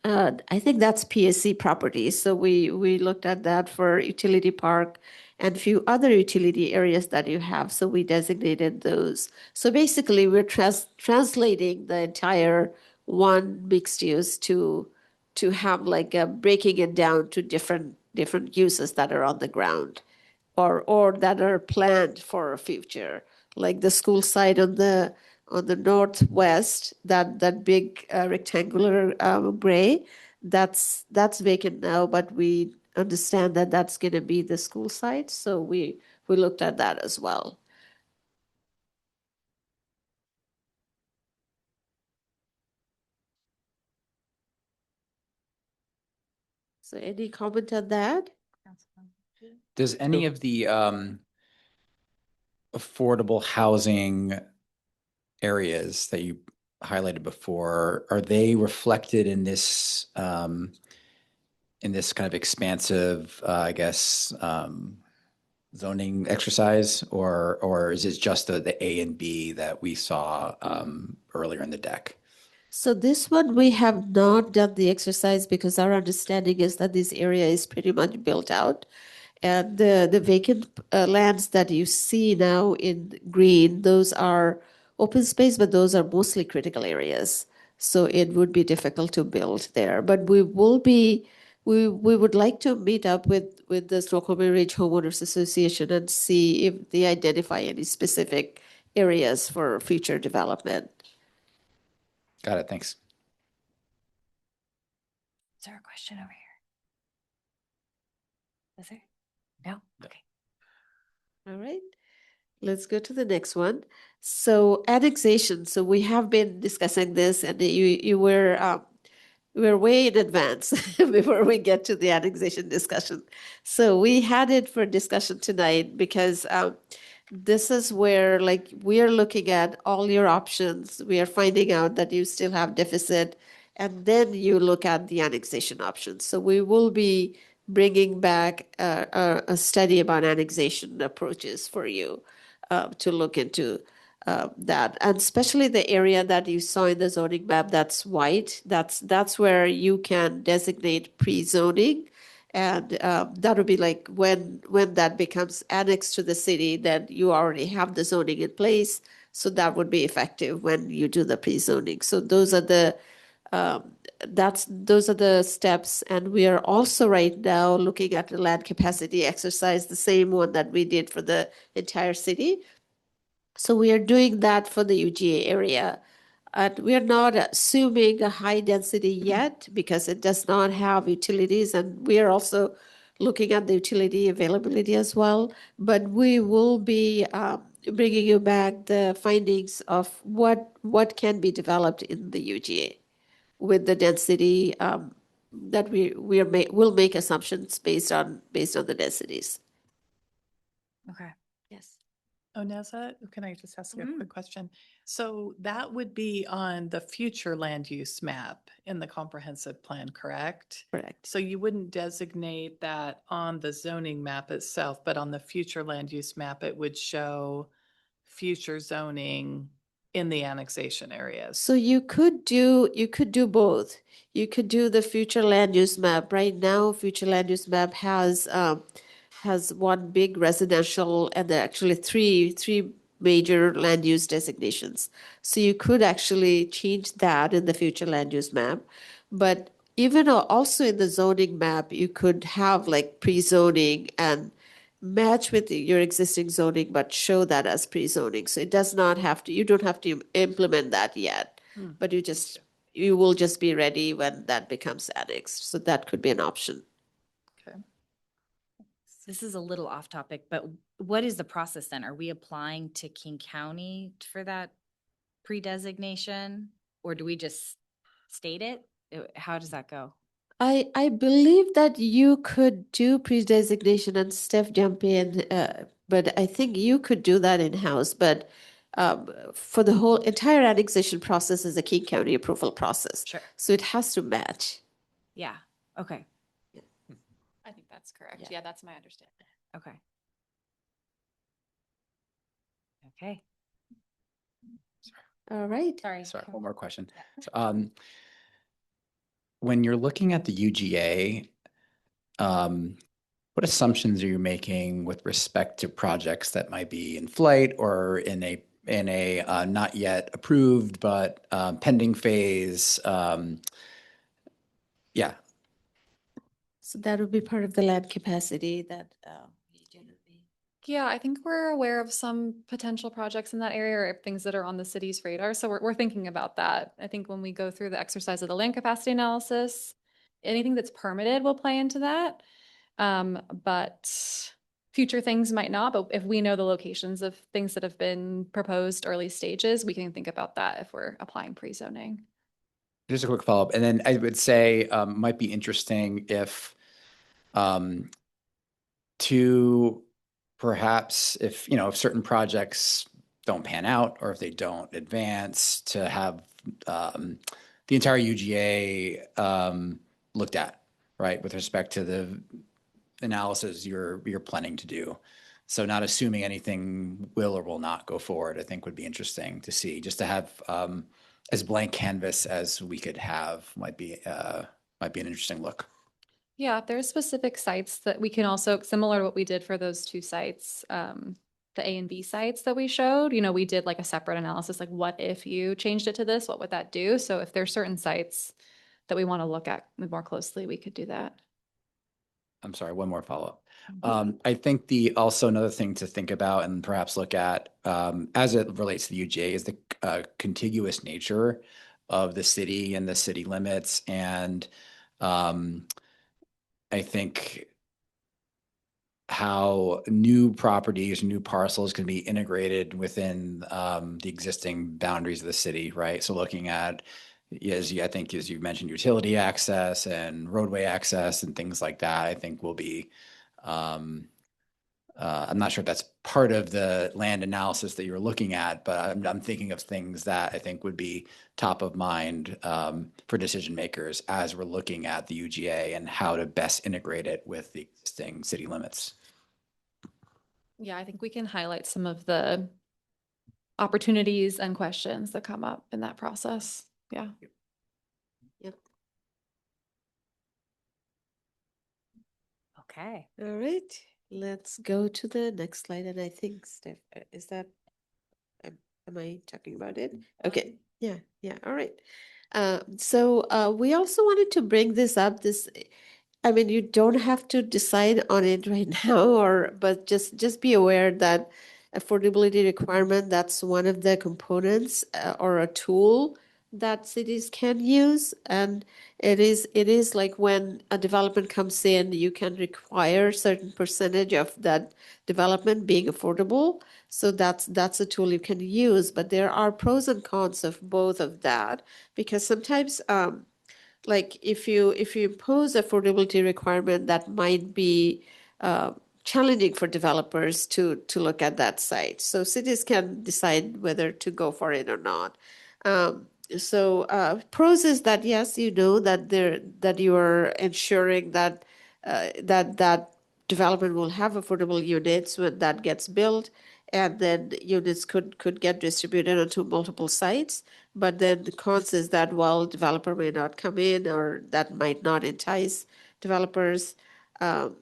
I think that's PSC property. So we looked at that for utility park and a few other utility areas that you have. So we designated those. So basically, we're translating the entire one mixed use to have like a breaking it down to different uses that are on the ground or that are planned for a future, like the school site on the northwest, that big rectangular gray, that's vacant now, but we understand that that's going to be the school site, so we looked at that as well. So any comment on that?
Does any of the affordable housing areas that you highlighted before, are they reflected in this kind of expansive, I guess, zoning exercise, or is it just the A and B that we saw earlier in the deck?
So this one, we have not done the exercise because our understanding is that this area is pretty much built out. And the vacant lands that you see now in green, those are open space, but those are mostly critical areas. So it would be difficult to build there. But we would like to meet up with the Snoqualmie Ridge Homeowners Association and see if they identify any specific areas for future development.
Got it. Thanks.
Is there a question over here? Is there? No? Okay.
All right, let's go to the next one. So annexation. So we have been discussing this, and you were we're way in advance before we get to the annexation discussion. So we had it for discussion tonight because this is where like we are looking at all your options. We are finding out that you still have deficit, and then you look at the annexation options. So we will be bringing back a study about annexation approaches for you to look into that, and especially the area that you saw in the zoning map that's white. That's where you can designate pre-zoning, and that would be like when that becomes annexed to the city, then you already have the zoning in place. So that would be effective when you do the pre-zoning. So those are the those are the steps. And we are also right now looking at the land capacity exercise, the same one that we did for the entire city. So we are doing that for the UGA area. And we are not assuming a high density yet because it does not have utilities. And we are also looking at the utility availability as well. But we will be bringing you back the findings of what can be developed in the UGA with the density that we'll make assumptions based on the densities.
Okay.
Yes.
Oneza, can I just ask a
Mhm.
quick question? So that would be on the future land use map in the comprehensive plan, correct?
Correct.
So you wouldn't designate that on the zoning map itself, but on the future land use map, it would show future zoning in the annexation areas.
So you could do both. You could do the future land use map. Right now, future land use map has one big residential and there are actually three major land use designations. So you could actually change that in the future land use map. But even also in the zoning map, you could have like pre-zoning and match with your existing zoning, but show that as pre-zoning. So it does not have to, you don't have to implement that yet, but you will just be ready when that becomes annexed. So that could be an option.
Okay.
This is a little off topic, but what is the process then? Are we applying to King County for that pre-designation? Or do we just state it? How does that go?
I believe that you could do pre-designation and Steph jump in, but I think you could do that in-house. But for the whole entire annexation process is a King County approval process.
Sure.
So it has to match.
Yeah. Okay.
I think that's correct.
Yeah.
Yeah, that's my understanding.
Okay. Okay.
All right.
Sorry.
Sorry, one more question. So, when you're looking at the UGA, what assumptions are you making with respect to projects that might be in flight or in a not yet approved but pending phase? Yeah.
So that would be part of the land capacity that we generally.
Yeah, I think we're aware of some potential projects in that area or things that are on the city's radar. So we're thinking about that. I think when we go through the exercise of the land capacity analysis, anything that's permitted will play into that. But future things might not. But if we know the locations of things that have been proposed early stages, we can think about that if we're applying pre-zoning.
Just a quick follow-up. And then I would say might be interesting if to perhaps if certain projects don't pan out or if they don't advance, to have the entire UGA looked at, right, with respect to the analysis you're planning to do. So not assuming anything will or will not go forward, I think would be interesting to see, just to have as blank canvas as we could have might be an interesting look.
Yeah, if there's specific sites that we can also, similar to what we did for those two sites, the A and B sites that we showed, we did like a separate analysis, like what if you changed it to this, what would that do? So if there's certain sites that we want to look at more closely, we could do that.
I'm sorry, one more follow-up. I think also another thing to think about and perhaps look at as it relates to the UGA is the contiguous nature of the city and the city limits. And I think how new properties, new parcels can be integrated within the existing boundaries of the city, right? So looking at, as you mentioned, utility access and roadway access and things like that, I think will be, I'm not sure if that's part of the land analysis that you're looking at, but I'm thinking of things that I think would be top of mind for decision makers as we're looking at the UGA and how to best integrate it with the existing city limits.
Yeah, I think we can highlight some of the opportunities and questions that come up in that process. Yeah.
Yep.
Okay.
All right, let's go to the next slide. And I think, Steph, is that, am I talking about it? Okay, yeah, all right. So we also wanted to bring this up, I mean, you don't have to decide on it right now, but just be aware that affordability requirement, that's one of the components or a tool that cities can use. And it is like when a development comes in, you can require certain percentage of that development being affordable. So that's a tool you can use. But there are pros and cons of both of that, because sometimes like if you impose affordability requirement, that might be challenging for developers to look at that site. So cities can decide whether to go for it or not. So pros is that yes, you know that you are ensuring that that development will have affordable units when that gets built, and then units could get distributed onto multiple sites. But then the cons is that, well, developer may not come in, or that might not entice developers. So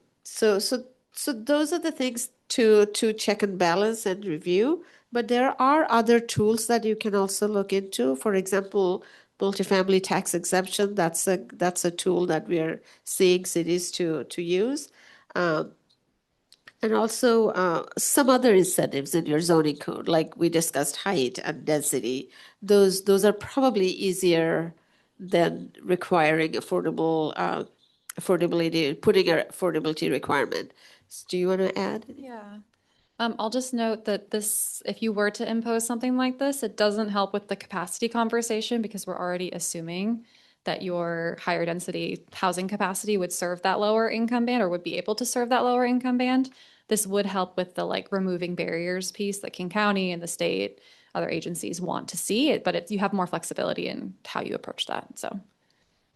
those are the things to check and balance and review. But there are other tools that you can also look into. For example, multifamily tax exemption. That's a tool that we are seeing cities to use. And also some other incentives in your zoning code, like we discussed height and density. Those are probably easier than requiring affordability, putting an affordability requirement. Do you want to add?
Yeah. I'll just note that if you were to impose something like this, it doesn't help with the capacity conversation, because we're already assuming that your higher density housing capacity would serve that lower income band, or would be able to serve that lower income band. This would help with the removing barriers piece that King County and the state, other agencies want to see it, but you have more flexibility in how you approach that. So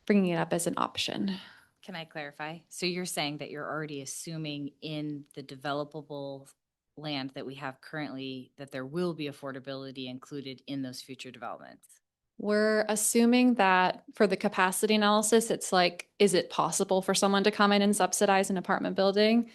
bringing it up as an option.
Can I clarify? So you're saying that you're already assuming in the developable land that we have currently that there will be affordability included in those future developments?
We're assuming that for the capacity analysis, it's like, is it possible for someone to come in and subsidize an apartment building?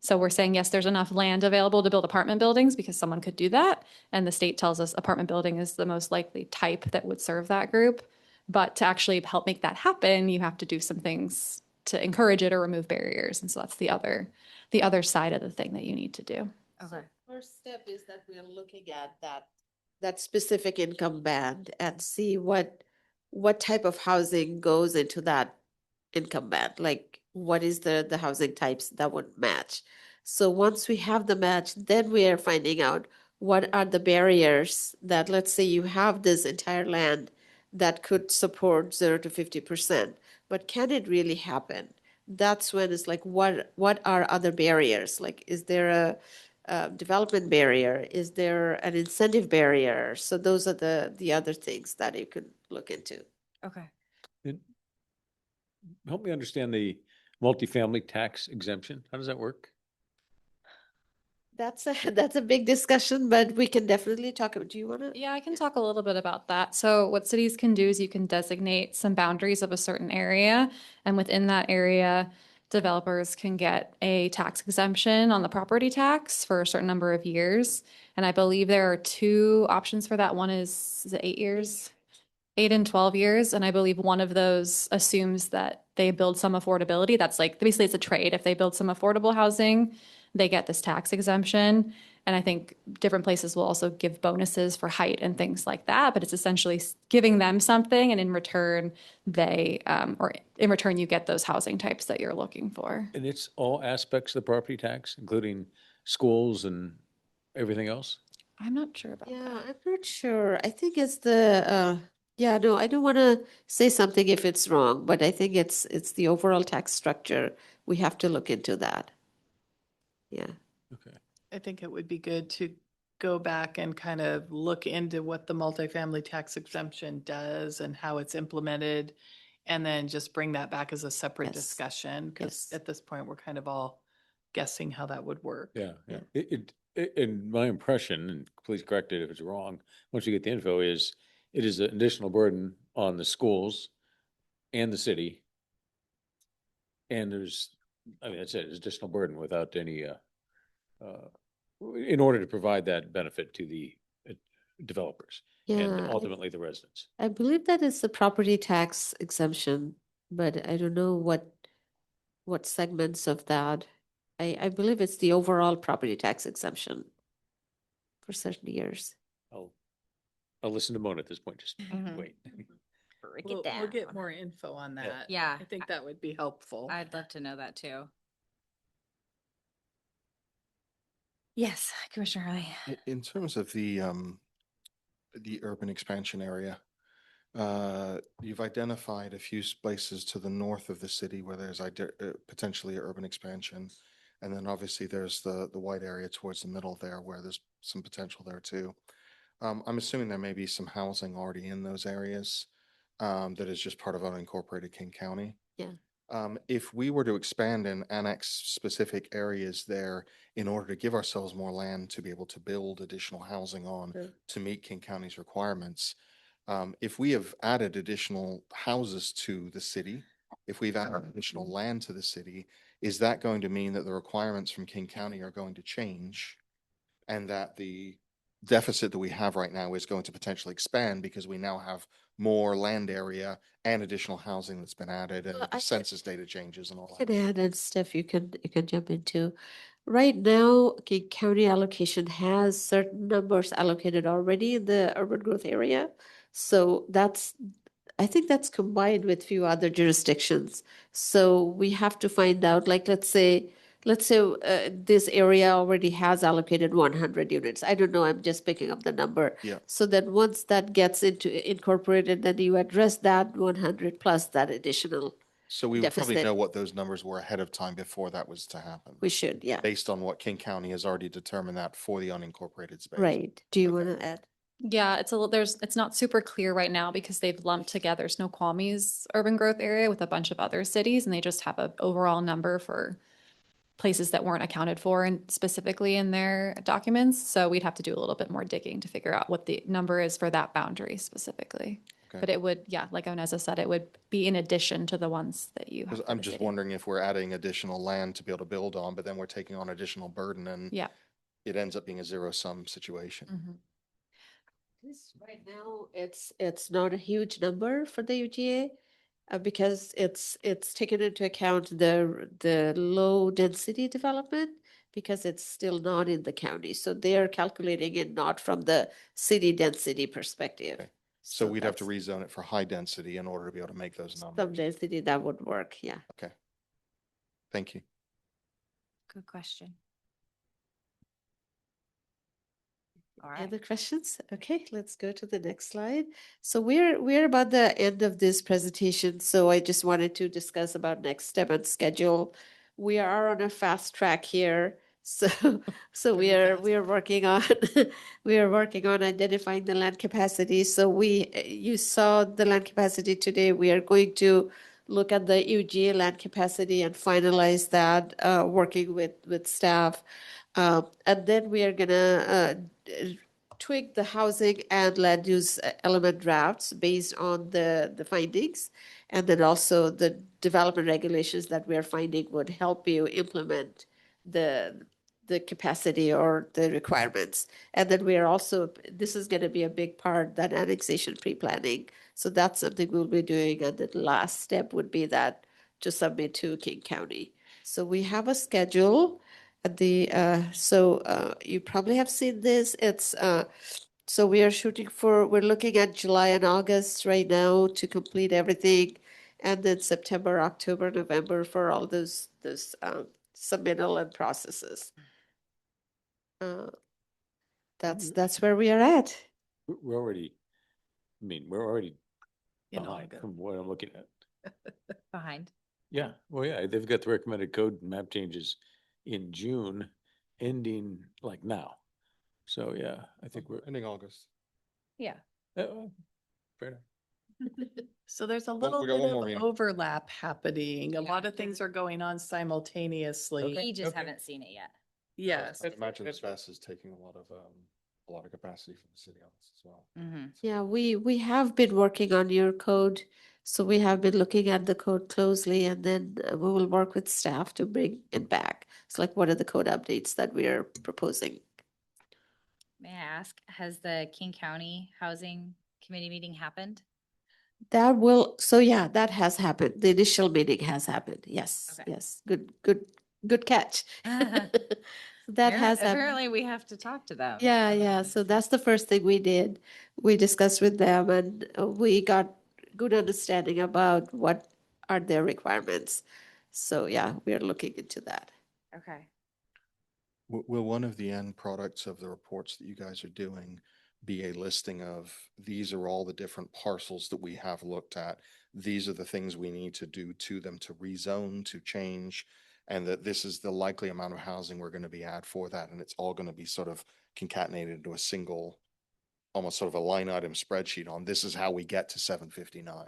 So we're saying, yes, there's enough land available to build apartment buildings because someone could do that. And the state tells us apartment building is the most likely type that would serve that group. But to actually help make that happen, you have to do some things to encourage it or remove barriers. And so that's the other side of the thing that you need to do.
Okay.
First step is that we are looking at that specific income band and see what type of housing goes into that income band. Like what is the housing types that would match. So once we have the match, then we are finding out what are the barriers that, let's say you have this entire land that could support 0 to 50%. But can it really happen? That's when it's like, what are other barriers? Like, is there a development barrier? Is there an incentive barrier? So those are the other things that you could look into.
Okay.
And help me understand the multifamily tax exemption. How does that work?
That's a big discussion, but we can definitely talk about. Do you want to?
Yeah, I can talk a little bit about that. So what cities can do is you can designate some boundaries of a certain area, and within that area, developers can get a tax exemption on the property tax for a certain number of years. And I believe there are two options for that. One is it 8 years? 8 and 12 years. And I believe one of those assumes that they build some affordability. That's like, basically it's a trade. If they build some affordable housing, they get this tax exemption. And I think different places will also give bonuses for height and things like that. But it's essentially giving them something. And in return, in return, you get those housing types that you're looking for.
And it's all aspects of the property tax, including schools and everything else?
I'm not sure about
Yeah,
that.
I'm not sure. I think it's yeah, no, I don't want to say something if it's wrong, but I think it's the overall tax structure. We have to look into that. Yeah.
Okay.
I think it would be good to go back and kind of look into what the multifamily tax exemption does and how it's implemented, and then just bring that back as a separate
Yes.
discussion, because
Yes.
at this point, we're kind of all guessing how that would work.
Yeah, yeah. And my impression, and please correct it if it's wrong, once you get the info, is it is an additional burden on the schools and the city. And I mean, that's it, it's additional burden without any, in order to provide that benefit to the developers and
Yeah,
ultimately the residents.
I believe that is the property tax exemption, but I don't know what segments of that. I believe it's the overall property tax exemption for certain years.
I'll listen to Mona at this point, just
Mhm.
wait.
Break
We'll,
it down.
we'll get more info on
Yeah.
that.
Yeah,
I think that would be helpful.
I'd love to know that too. Yes, Commissioner Harley.
In terms of the urban expansion area, you've identified a few places to the north of the city where there's potentially urban expansion. And then obviously there's the white area towards the middle there where there's some potential there too. I'm assuming there may be some housing already in those areas that is just part of unincorporated King County.
Yeah.
If we were to expand and annex specific areas there in order to give ourselves more land to be able to build additional housing on
Sure.
to meet King County's requirements, if we have added additional houses to the city, if we've added additional land to the city, is that going to mean that the requirements from King County are going to change and that the deficit that we have right now is going to potentially expand because we now have more land area and additional housing that's been added and
Well,
the census data changes and all
I
that?
can add, and Steph, you can jump into. Right now, King County allocation has certain numbers allocated already in the urban growth area. So I think that's combined with few other jurisdictions. So we have to find out, like, let's say this area already has allocated 100 units. I don't know, I'm just picking up the number.
Yeah.
So that once that gets incorporated, then you address that 100 plus that additional.
So we would probably
Deficit.
know what those numbers were ahead of time before that was to happen,
We should, yeah.
based on what King County has already determined that for the unincorporated space.
Right. Do you
Okay.
want to add?
Yeah, it's not super clear right now because they've lumped together Snoqualmie's urban growth area with a bunch of other cities, and they just have an overall number for places that weren't accounted for and specifically in their documents. So we'd have to do a little bit more digging to figure out what the number is for that boundary specifically.
Okay.
But it would, yeah, like Oneza said, it would be in addition to the ones that you have.
Because
for
I'm
the
just
city.
wondering if we're adding additional land to be able to build on, but then we're taking on additional burden and
Yeah.
it ends up being a zero-sum situation.
Mhm.
Right now, it's not a huge number for the UGA because it's taken into account the low density development because it's still not in the county. So they are calculating it not from the city density perspective.
Okay. So we'd have to
that's
rezone it for high density in order to be able to make those
some
numbers.
density that would work. Yeah.
Okay. Thank you.
Good question. All
Any
right.
other questions? Okay, let's go to the next slide. So we're about the end of this presentation. So I just wanted to discuss about next step and schedule. We are on a fast track here. So we are working on we are working on identifying the land capacity. So you saw the land capacity today. We are going to look at the UGA land capacity and finalize that, working with staff. And then we are gonna tweak the housing and land use element drafts based on the findings. And then also the development regulations that we are finding would help you implement the capacity or the requirements. And then we are also, this is gonna be a big part, that annexation pre-planning. So that's something we'll be doing. And the last step would be that to submit to King County. So we have a schedule. You probably have seen this. So we're looking at July and August right now to complete everything. And then September, October, November for all those submittal and processes. That's where we are at.
We're already, I mean, we're already
In
behind
August.
from what I'm looking at.
Behind.
Yeah, well, yeah, they've got the recommended code and map changes in June, ending like now. So, yeah, I think we're,
Ending August.
Yeah.
fair enough.
So there's a
we
little
got
bit
one more
of
meeting.
overlap happening. A
Yeah.
lot of things are going on simultaneously.
We just
okay.
haven't seen it yet.
Yes.
I imagine SVES is taking a lot of capacity from the city on this as well.
Mm-hmm.
Yeah, we have been working on your code. So we have been looking at the code closely, and then we will work with staff to bring it back. It's like, what are the code updates that we are proposing?
May I ask, has the King County Housing Committee meeting happened?
That has happened. The initial meeting has happened. Yes,
Okay.
yes. Good catch. That has happened.
Apparently we have to talk to them.
Yeah. So that's the first thing we did. We discussed with them, and we got good understanding about what are their requirements. So yeah, we are looking into that.
Okay.
Will one of the end products of the reports that you guys are doing be a listing of, these are all the different parcels that we have looked at? These are the things we need to do to them to rezone, to change, and that this is the likely amount of housing we're going to be at for that. And it's all going to be sort of concatenated into a single, almost sort of a line item spreadsheet on, this is how we get to 759.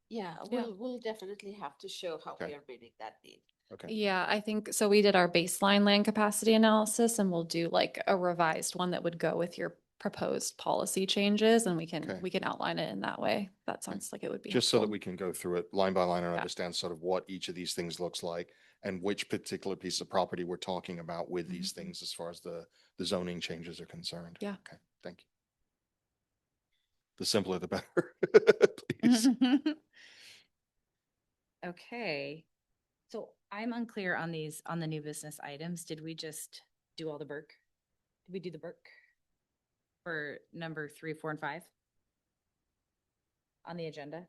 Yeah,
Yeah.
we'll definitely have to show how
Okay.
we are meeting that need.
Okay.
Yeah, I think, so we did our baseline land capacity analysis and we'll do like a revised one that would go with your proposed policy changes and
Okay.
we can outline it in that way. That sounds like it would be
Just so that
helpful.
we can go through it line by line and
Yeah.
understand sort of what each of these things looks like and which particular piece of property we're talking about with these things as far as the zoning changes are concerned.
Yeah.
Okay, thank you. The simpler the better, please.
Okay. So I'm unclear on the new business items. Did we just do all the Burke? Did we do the Burke for number 3, 4, and 5 on the agenda?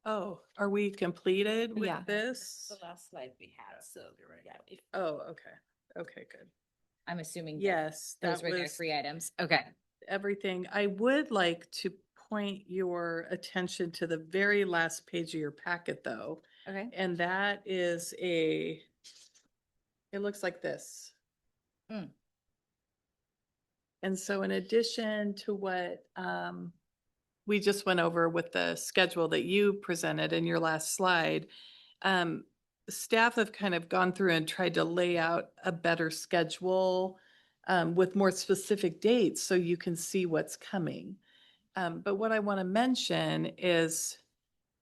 Oh, are we completed with
Yeah.
this?
The last slide we had, so yeah.
Oh, okay. Okay, good.
I'm assuming that
Yes,
those
that
were their
was
3 items. Okay.
everything. I would like to point your attention to the very last page of your packet, though.
Okay.
And that is it looks like this.
Mm.
And so in addition to what we just went over with the schedule that you presented in your last slide, staff have kind of gone through and tried to lay out a better schedule with more specific dates so you can see what's coming. But what I want to mention is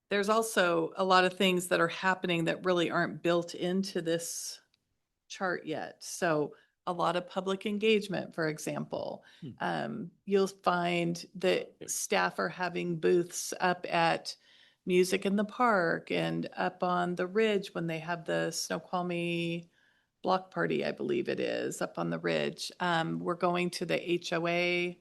there's also a lot of things that are happening that really aren't built into this chart yet. So a lot of public engagement, for example. You'll find that staff are having booths up at Music in the Park and up on the ridge when they have the Snoqualmie block party, I believe it is, up on the ridge. We're going to the HOA.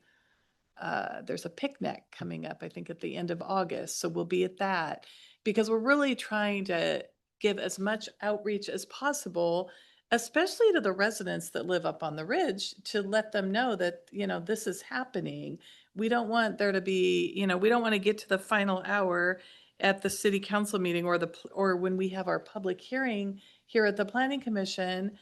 There's a picnic coming up, I think, at the end of August. So we'll be at that because we're really trying to give as much outreach as possible especially to the residents that live up on the ridge, to let them know that, this is happening. We don't want there to be, we don't want to get to the final hour at the city council meeting or when we have our public hearing here at the planning commission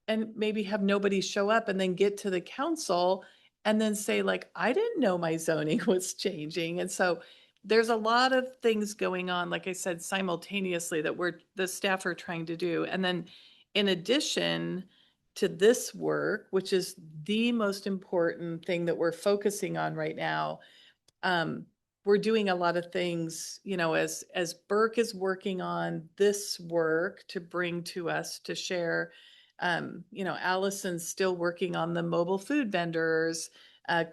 and maybe have nobody show up and then get to the council and then say like, I didn't know my zoning was changing. And so there's a lot of things going on, like I said, simultaneously that the staff are trying to do. And then in addition to this work, which is the most important thing that we're focusing on right now, we're doing a lot of things, as Burke is working on this work to bring to us to share. Allison's still working on the mobile food vendors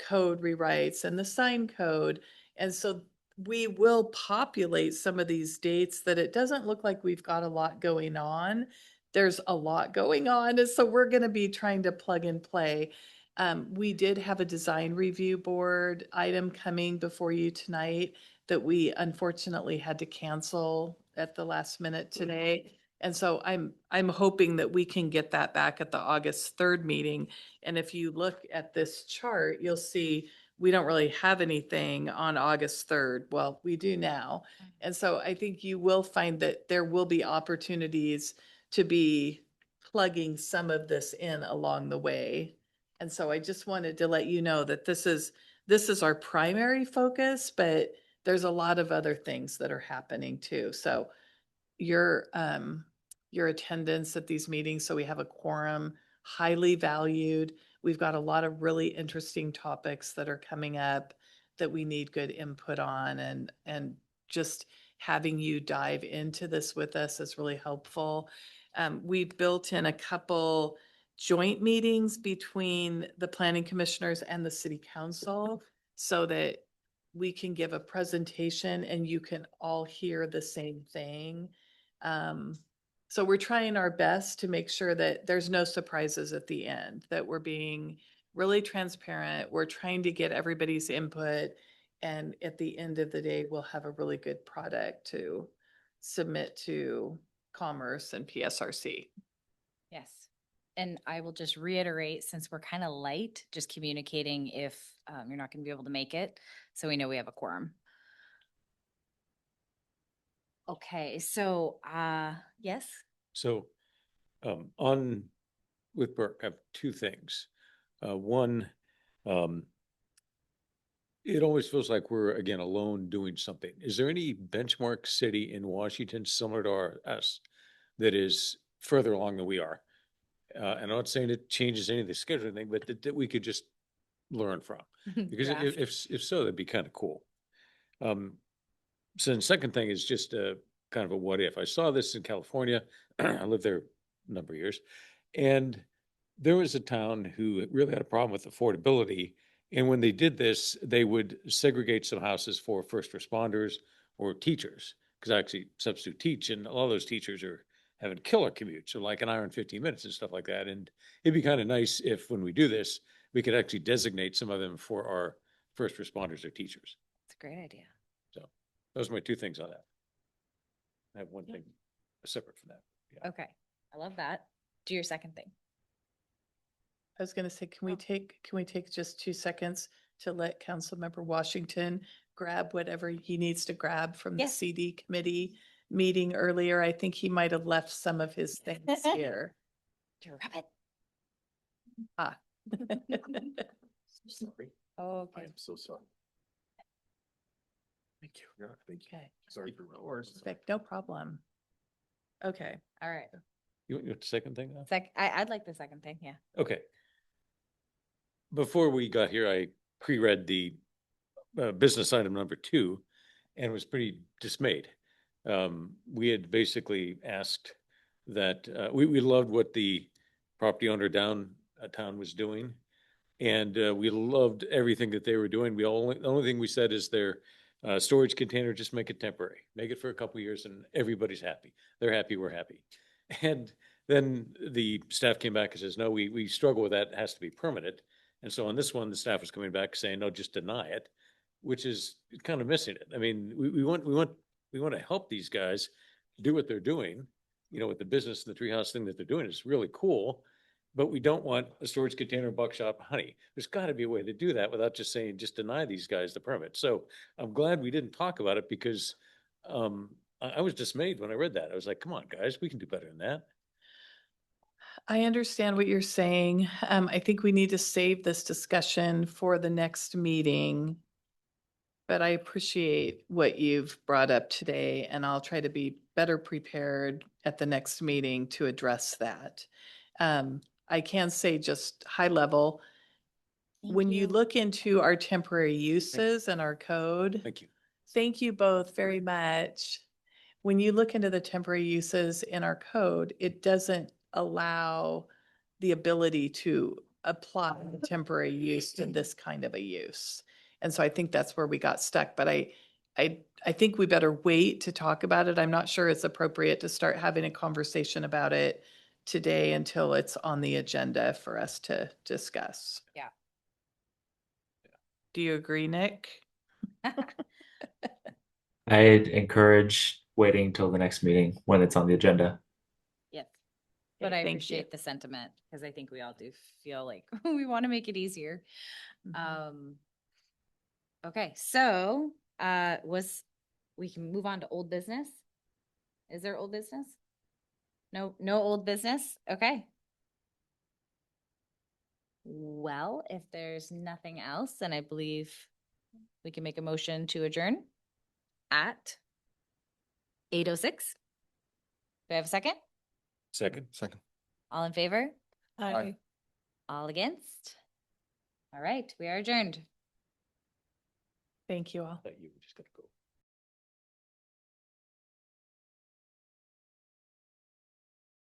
code rewrites and the sign code. And so we will populate some of these dates that it doesn't look like we've got a lot going on. There's a lot going on. And so we're going to be trying to plug and play. We did have a design review board item coming before you tonight that we unfortunately had to cancel at the last minute today. And so I'm hoping that we can get that back at the August 3rd meeting. And if you look at this chart, you'll see we don't really have anything on August 3rd. Well, we do now. And so I think you will find that there will be opportunities to be plugging some of this in along the way. And so I just wanted to let you know that this is our primary focus, but there's a lot of other things that are happening too. So your attendance at these meetings, so we have a quorum, highly valued. We've got a lot of really interesting topics that are coming up that we need good input on, and just having you dive into this with us is really helpful. We built in a couple joint meetings between the planning commissioners and the city council so that we can give a presentation and you can all hear the same thing. So we're trying our best to make sure that there's no surprises at the end, that we're being really transparent. We're trying to get everybody's input. And at the end of the day, we'll have a really good product to submit to Commerce and PSRC.
Yes. And I will just reiterate, since we're kind of light, just communicating if you're not going to be able to make it, so we know we have a quorum. Okay, so yes.
So with Burke, I have two things. One, it always feels like we're, again, alone doing something. Is there any benchmark city in Washington similar to us that is further along than we are? And I'm not saying it changes any of the scheduling thing, but that we could just learn from. Because if so, that'd be kind of cool. So the second thing is just kind of a what if. I saw this in California. I lived there a number of years. And there was a town who really had a problem with affordability. And when they did this, they would segregate some houses for first responders or teachers, because I actually substitute teach, and a lot of those teachers are having killer commutes, so like an hour and 15 minutes and stuff like that. And it'd be kind of nice if when we do this, we could actually designate some of them for our first responders or teachers.
It's a great idea.
So those are my two things on that. I have one thing separate from that. Yeah.
Okay, I love that. Do your second thing.
I was going to say, can we take just 2 seconds to let Councilmember Washington grab whatever he needs to grab from the CD committee meeting earlier? I think he might have left some of his things here.
Grab it.
Ah.
Sorry.
Oh,
I
okay.
am so sorry. Thank you. Yeah, thank you.
Okay.
Sorry for my words.
Perfect, no problem. Okay.
All right.
You want the second thing? Now?
I'd like the second thing. Yeah.
Okay. Before we got here, I pre-read the business item number 2 and was pretty dismayed. We had basically asked that we loved what the property owner downtown was doing, and we loved everything that they were doing. The only thing we said is their storage container, just make it temporary, make it for a couple of years, and everybody's happy. They're happy, we're happy. And then the staff came back and says, no, we struggle with that. It has to be permanent. And so on this one, the staff was coming back saying, no, just deny it, which is kind of missing it. I mean, we want to help these guys do what they're doing, with the business and the treehouse thing that they're doing is really cool. But we don't want a storage container, buckshop, honey. There's got to be a way to do that without just saying, just deny these guys the permit. So I'm glad we didn't talk about it because I was dismayed when I read that. I was like, come on, guys, we can do better than that.
I understand what you're saying. I think we need to save this discussion for the next meeting. But I appreciate what you've brought up today, and I'll try to be better prepared at the next meeting to address that. I can say just high level, when you look into our temporary uses and our code,
Thank you.
thank you both very much. When you look into the temporary uses in our code, it doesn't allow the ability to apply the temporary use to this kind of a use. And so I think that's where we got stuck, but I think we better wait to talk about it. I'm not sure it's appropriate to start having a conversation about it today until it's on the agenda for us to discuss.
Yeah.
Do you agree, Nick?
I'd encourage waiting till the next meeting when it's on the agenda.
Yes. But
Okay,
I
thank you.
appreciate the sentiment because I think we all do feel like we want to make it easier. Okay, so we can move on to old business. Is there old business? No old business? Okay. Well, if there's nothing else, then I believe we can make a motion to adjourn at 8:06. Do I have a second?
Second.
Second.
All in favor?
Aye.
All against? All right, we are adjourned.
Thank you all.
That you were just gonna go.